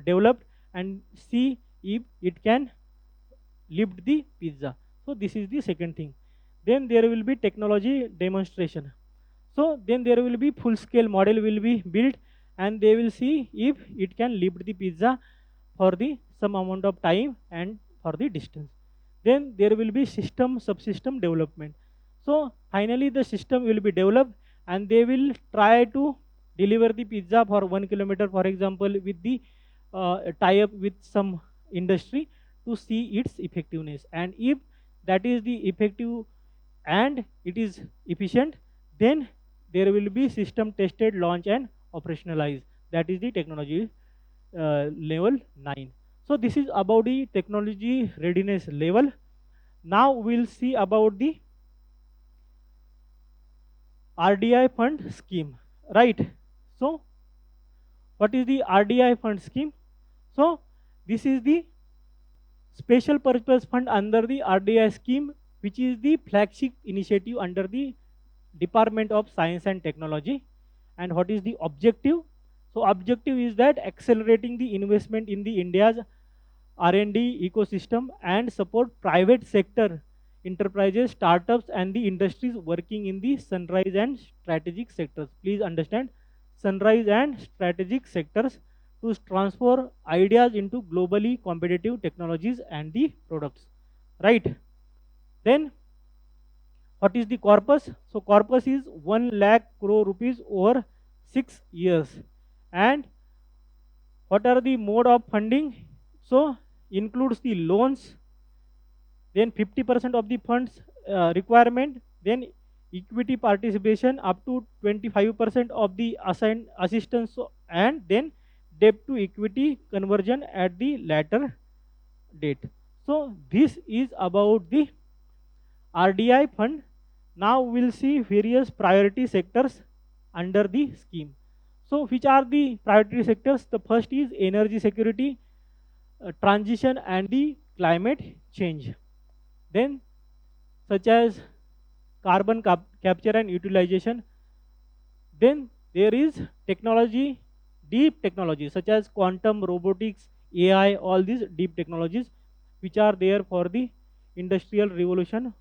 developed and see if it can lift the pizza. So this is the second thing. Then there will be technology demonstration. So then there will be full scale model will be built and they will see if it can lift the pizza for the some amount of time and for the distance. Then there will be system subsystem development. So finally the system will be developed and they will try to deliver the pizza for 1 kilometer, for example, with the tie up with some industry to see its effectiveness. And if that is the effective and it is efficient, then there will be system tested, launch and operationalize. That is the technology level 9. So this is about the technology readiness level. Now we'll see about the RDI fund scheme, right? So what is the RDI fund scheme? So this is the special purpose fund under the RDI scheme, which is the flagship initiative under the Department of Science and Technology. And what is the objective? So objective is that accelerating the investment in the India's R&D ecosystem and support private sector enterprises, startups and the industries working in the sunrise and strategic sectors. Please understand, sunrise and strategic sectors to transfer ideas into globally competitive technologies and the products, right? Then what is the corpus? So corpus is 1 lakh crore rupees over 6 years. And what are the mode of funding? So includes the loans, then 50% of the funds requirement, then equity participation up to 25% of the assigned assistance, and then debt to equity conversion at the latter date. So this is about the RDI fund. Now we'll see various priority sectors under the scheme. So which are the priority sectors? The first is energy security, transition and the climate change. Then such as carbon capture and utilization. Then there is technology, deep technology such as quantum, robotics, AI, all these deep technologies which are there for the industrial revolution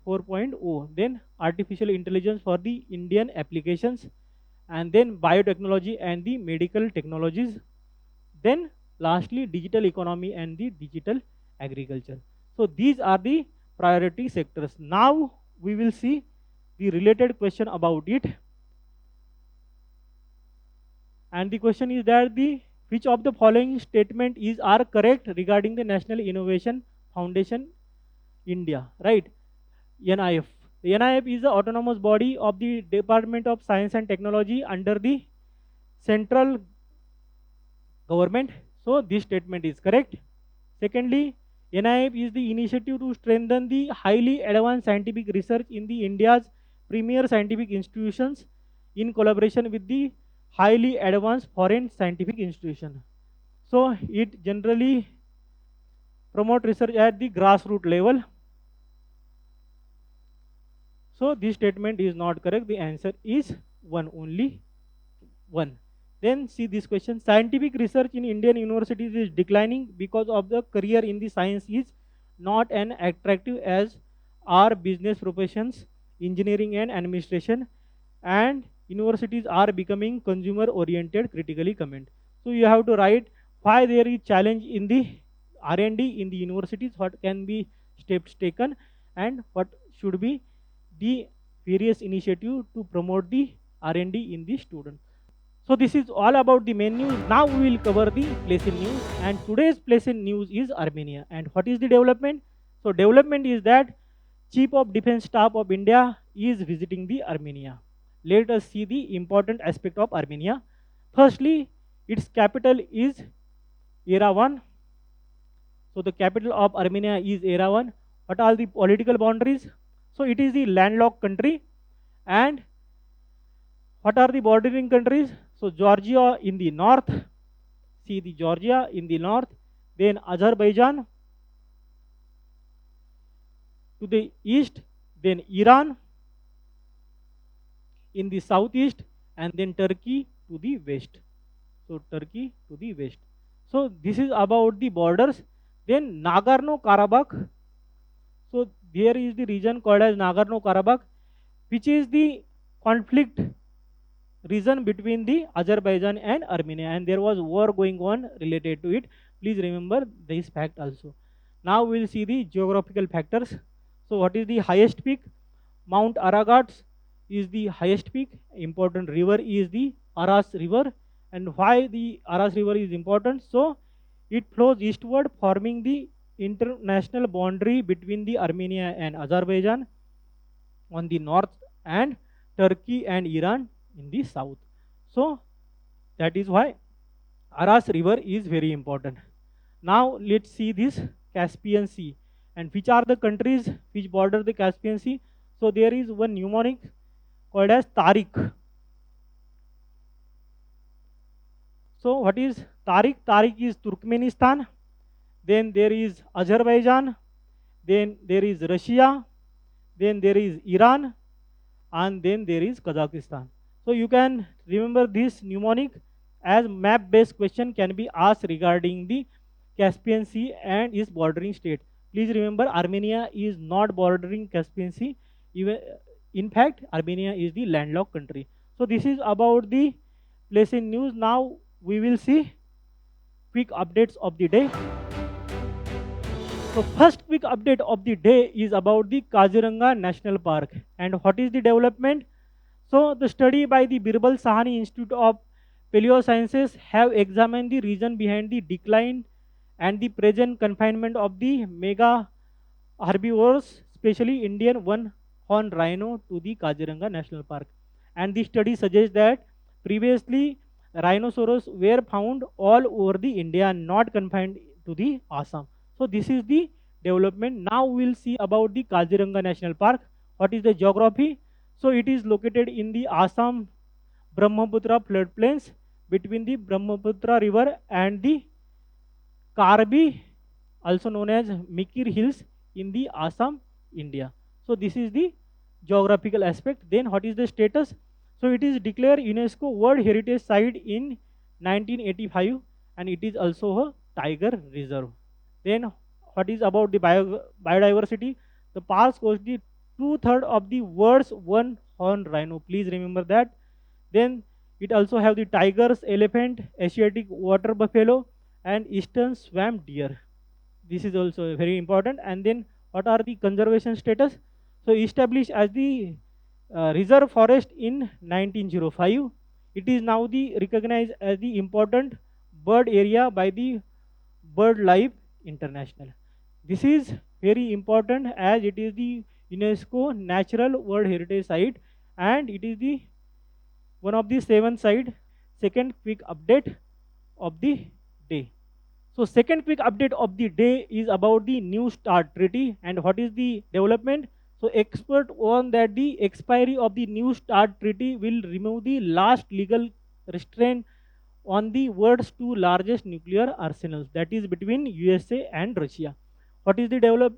4.0. Then artificial intelligence for the Indian applications, and then biotechnology and the medical technologies. Then lastly, digital economy and the digital agriculture. So these are the priority sectors. Now we will see the related question about it. And the question is that the which of the following statement is are correct regarding the National Innovation Foundation India, right? NIF. The NIF is the autonomous body of the Department of Science and Technology under the central government. So this statement is correct. Secondly, NIF is the initiative to strengthen the highly advanced scientific research in the India's premier scientific institutions in collaboration with the highly advanced foreign scientific institution. So it generally promote research at the grassroots level. So this statement is not correct. The answer is one, only one. Then see this question. Scientific research in Indian universities is declining because of the career in the science is not as attractive as our business professions, engineering and administration, and universities are becoming consumer oriented, critically comment. So you have to write why there is challenge in the R&D in the universities, what can be steps taken, and what should be the various initiative to promote the R&D in the student. So this is all about the main news. Now we will cover the place in news, and today's place in news is Armenia. And what is the development? So development is that Chief of Defense Staff of India is visiting the Armenia. Let us see the important aspect of Armenia. Firstly, its capital is Yerevan. So the capital of Armenia is Yerevan. What are the political boundaries? So it is the landlocked country. And what are the bordering countries? So Georgia in the north. See the Georgia in the north. Then Azerbaijan to the east. Then Iran in the southeast, and then Turkey to the west. So Turkey to the west. So this is about the borders. Then Nagorno-Karabakh. So there is the region called as Nagorno-Karabakh, which is the conflict region between the Azerbaijan and Armenia, and there was war going on related to it. Please remember this fact also. Now we will see the geographical factors. So what is the highest peak? Mount Ararat is the highest peak. Important river is the Aras river. And why the Aras river is important? So it flows eastward, forming the international boundary between the Armenia and Azerbaijan. on the north and Turkey and Iran in the south. So that is why Aras river is very important. Now let's see this Caspian Sea and which are the countries which border the Caspian Sea. So there is one mnemonic called as Tariq. So what is Tariq? Tariq is Turkmenistan. Then there is Azerbaijan. Then there is Russia. Then there is Iran, and then there is Kazakhstan. So you can remember this mnemonic as map-based question can be asked regarding the Caspian Sea and its bordering state. Please remember Armenia is not bordering Caspian Sea. Even in fact, Armenia is the landlocked country. So this is about the place in news. Now we will see quick updates of the day. So first quick update of the day is about the Kaziranga National Park. And what is the development? So the study by the Birbal Sahani Institute of Paleosciences have examined the reason behind the decline and the present confinement of the mega herbivores, especially Indian one-horned rhino to the Kaziranga National Park. And the study suggests that previously rhinoceros were found all over the India, not confined to the Assam. So this is the development. Now we'll see about the Kaziranga National Park. What is the geography? So it is located in the Assam Brahmaputra floodplains between the Brahmaputra river and the Karbi, also known as Mikir Hills in the Assam, India. So this is the geographical aspect. Then what is the status? So it is declared UNESCO World Heritage Site in 1985 and it is also a tiger reserve. Then what is about the biodiversity? The park hosts the two-thirds of the world's one-horned rhino. Please remember that. Then it also have the tigers, elephant, Asiatic water buffalo, and eastern swamp deer. This is also very important. And then what are the conservation status? So established as the reserve forest in 1905, it is now the recognized as the important bird area by the BirdLife International. This is very important as it is the UNESCO Natural World Heritage Site and it is the one of the 7 site. Second quick update of the day. So second quick update of the day is about the New START treaty and what is the development. So expert warn that the expiry of the New START treaty will remove the last legal restraint on the world's two largest nuclear arsenals, that is between USA and Russia. What is the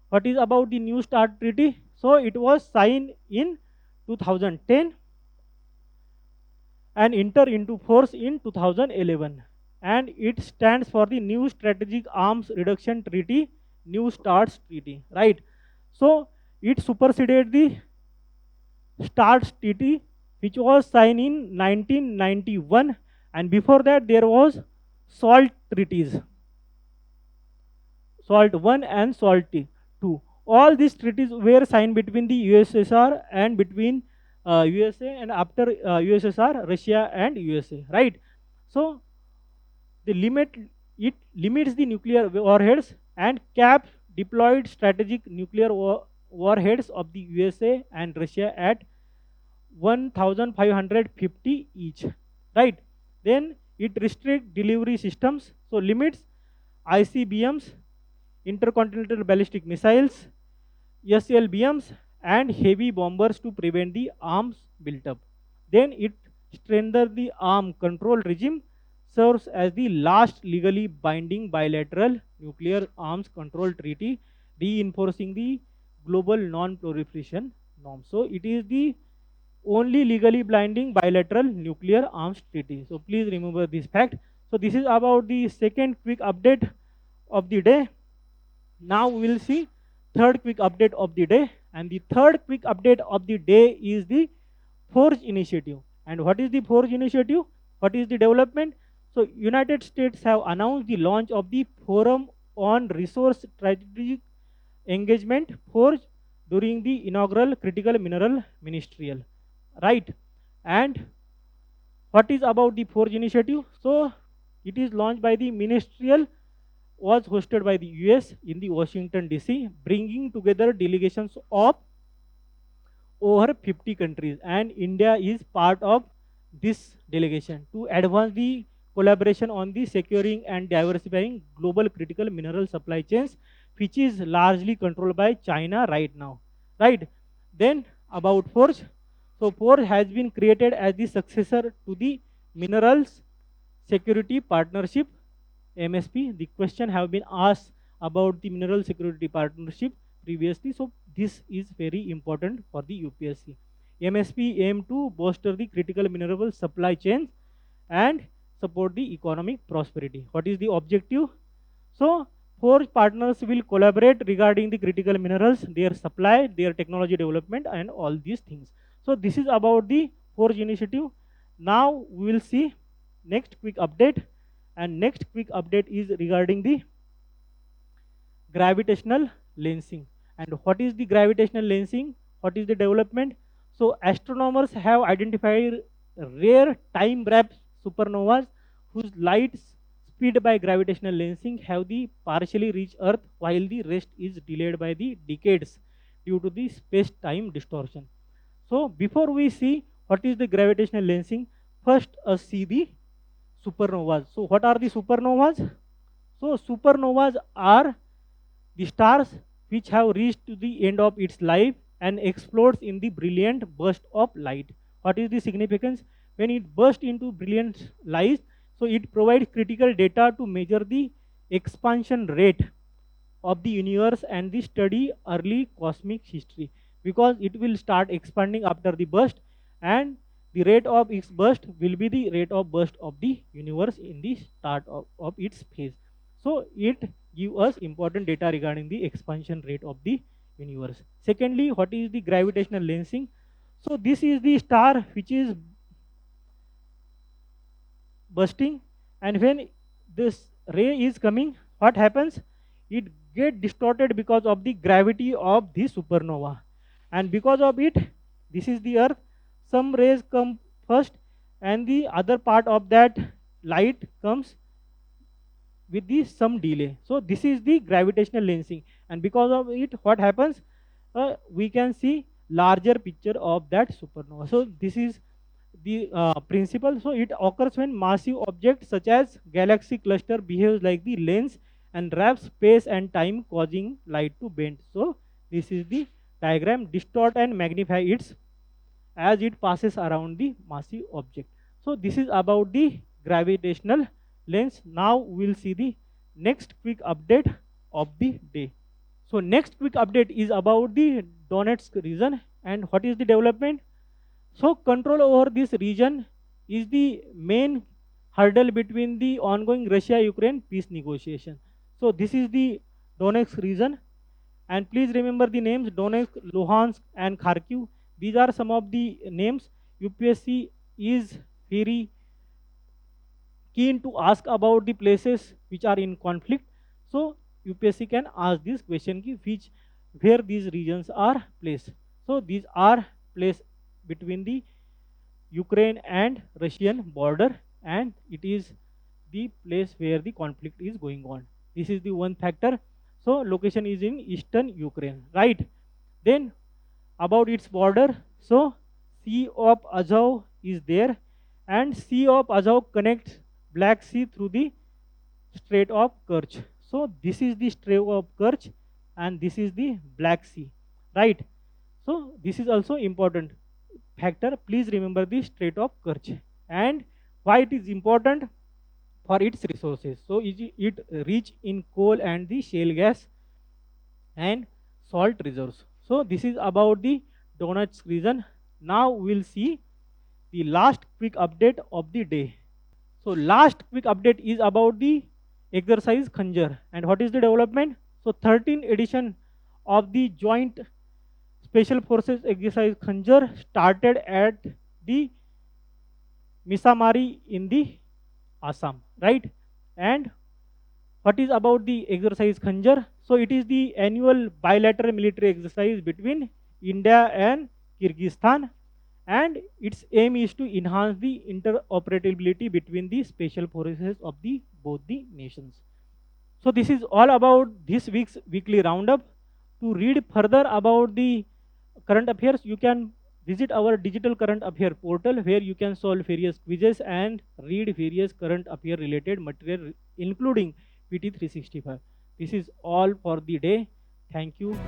what is about the New START treaty? So it was signed in 2010 and enter into force in 2011 and it stands for the New Strategic Arms Reduction Treaty, New START treaty, right? So it superseded the START treaty which was signed in 1991 and before that there was SALT treaties, SALT 1 and SALT 2. All these treaties were signed between the USSR and between USA and after USSR, Russia and USA, right? So the it limits the nuclear warheads and caps deployed strategic nuclear warheads of the USA and Russia at 1,550 each, right? Then it restricts delivery systems, so limits ICBMs, intercontinental ballistic missiles, SLBMs, and heavy bombers to prevent the arms buildup. Then it strengthens the arm control regime, serves as the last legally binding bilateral nuclear arms control treaty, reinforcing the global non-proliferation norm. So it is the only legally binding bilateral nuclear arms treaty. So please remember this fact. So this is about the second quick update of the day. Now we will see third quick update of the day, and the third quick update of the day is the Forge initiative. And what is the Forge initiative? What is the development? So United States have announced the launch of the Forum on Resource Strategic Engagement Forge during the inaugural Critical Mineral Ministerial, right? And what is about the Forge initiative? So it is launched by the ministerial, was hosted by the US in the Washington DC, bringing together delegations of over 50 countries, and India is part of this delegation to advance the collaboration on the securing and diversifying global critical mineral supply chains, which is largely controlled by China right now. Right? Then about Forge. So Forge has been created as the successor to the Minerals Security Partnership MSP. The question have been asked about the Mineral Security Partnership previously. So this is very important for the UPSC. MSP aim to bolster the critical mineral supply chain and support the economic prosperity. What is the objective? So four partners will collaborate regarding the critical minerals, their supply, their technology development, and all these things. So this is about the Forge initiative. Now we will see next quick update, and next quick update is regarding the gravitational lensing. And what is the gravitational lensing? What is the development? So astronomers have identified rare time wrapped supernovas whose light speed by gravitational lensing have the partially reached Earth while the rest is delayed by the decades due to the space-time distortion. So before we see what is the gravitational lensing, first see the supernovas. So what are the supernovas? So supernovas are the stars which have reached to the end of its life and explodes in the brilliant burst of light. What is the significance? When it bursts into brilliant light, so it provides critical data to measure the expansion rate of the universe and the study early cosmic history, because it will start expanding after the burst, and the rate of its burst will be the rate of burst of the universe in the start of its phase. So it give us important data regarding the expansion rate of the universe. Secondly, what is the gravitational lensing? So this is the star which is bursting, and when this ray is coming, what happens? It get distorted because of the gravity of the supernova, and because of it, this is the Earth, some rays come first and the other part of that light comes with the some delay. So this is the gravitational lensing, and because of it, what happens? We can see larger picture of that supernova. So this is the principle. So it occurs when massive objects such as galaxy cluster behaves like the lens and wraps space and time, causing light to bend. So this is the diagram, distort and magnify its as it passes around the massive object. So this is about the gravitational lens. Now we'll see the next quick update of the day. So next quick update is about the Donetsk region, and what is the development? So control over this region is the main hurdle between the ongoing Russia-Ukraine peace negotiation. So this is the Donetsk region, and please remember the names Donetsk, Luhansk, and Kharkiv. These are some of the names. UPSC is very keen to ask about the places which are in conflict. So UPSC can ask this question ki which where these regions are placed. So these are placed between the Ukraine and Russian border, and it is the place where the conflict is going on. This is the one factor. So location is in eastern Ukraine, right? Then about its border, so Sea of Azov is there, and Sea of Azov connects Black Sea through the Strait of Kerch. So this is the Strait of Kerch, and this is the Black Sea, right? So this is also important factor. Please remember the Strait of Kerch, and why it is important for its resources. So it rich in coal and the shale gas and salt reserves. So this is about the Donetsk region. Now we'll see the last quick update of the day. So last quick update is about the exercise Khanjar, and what is the development? So 13th edition of the Joint Special Forces exercise Khanjar started at the Misamari in the Assam, right? And what is about the exercise Khanjar? So it is the annual bilateral military exercise between India and Kyrgyzstan, and its aim is to enhance the interoperability between the special forces of the both the nations. So this is all about this week's weekly roundup. To read further about the current affairs, you can visit our digital current affair portal where you can solve various quizzes and read various current affair related material including PT 365. This is all for the day. Thank you.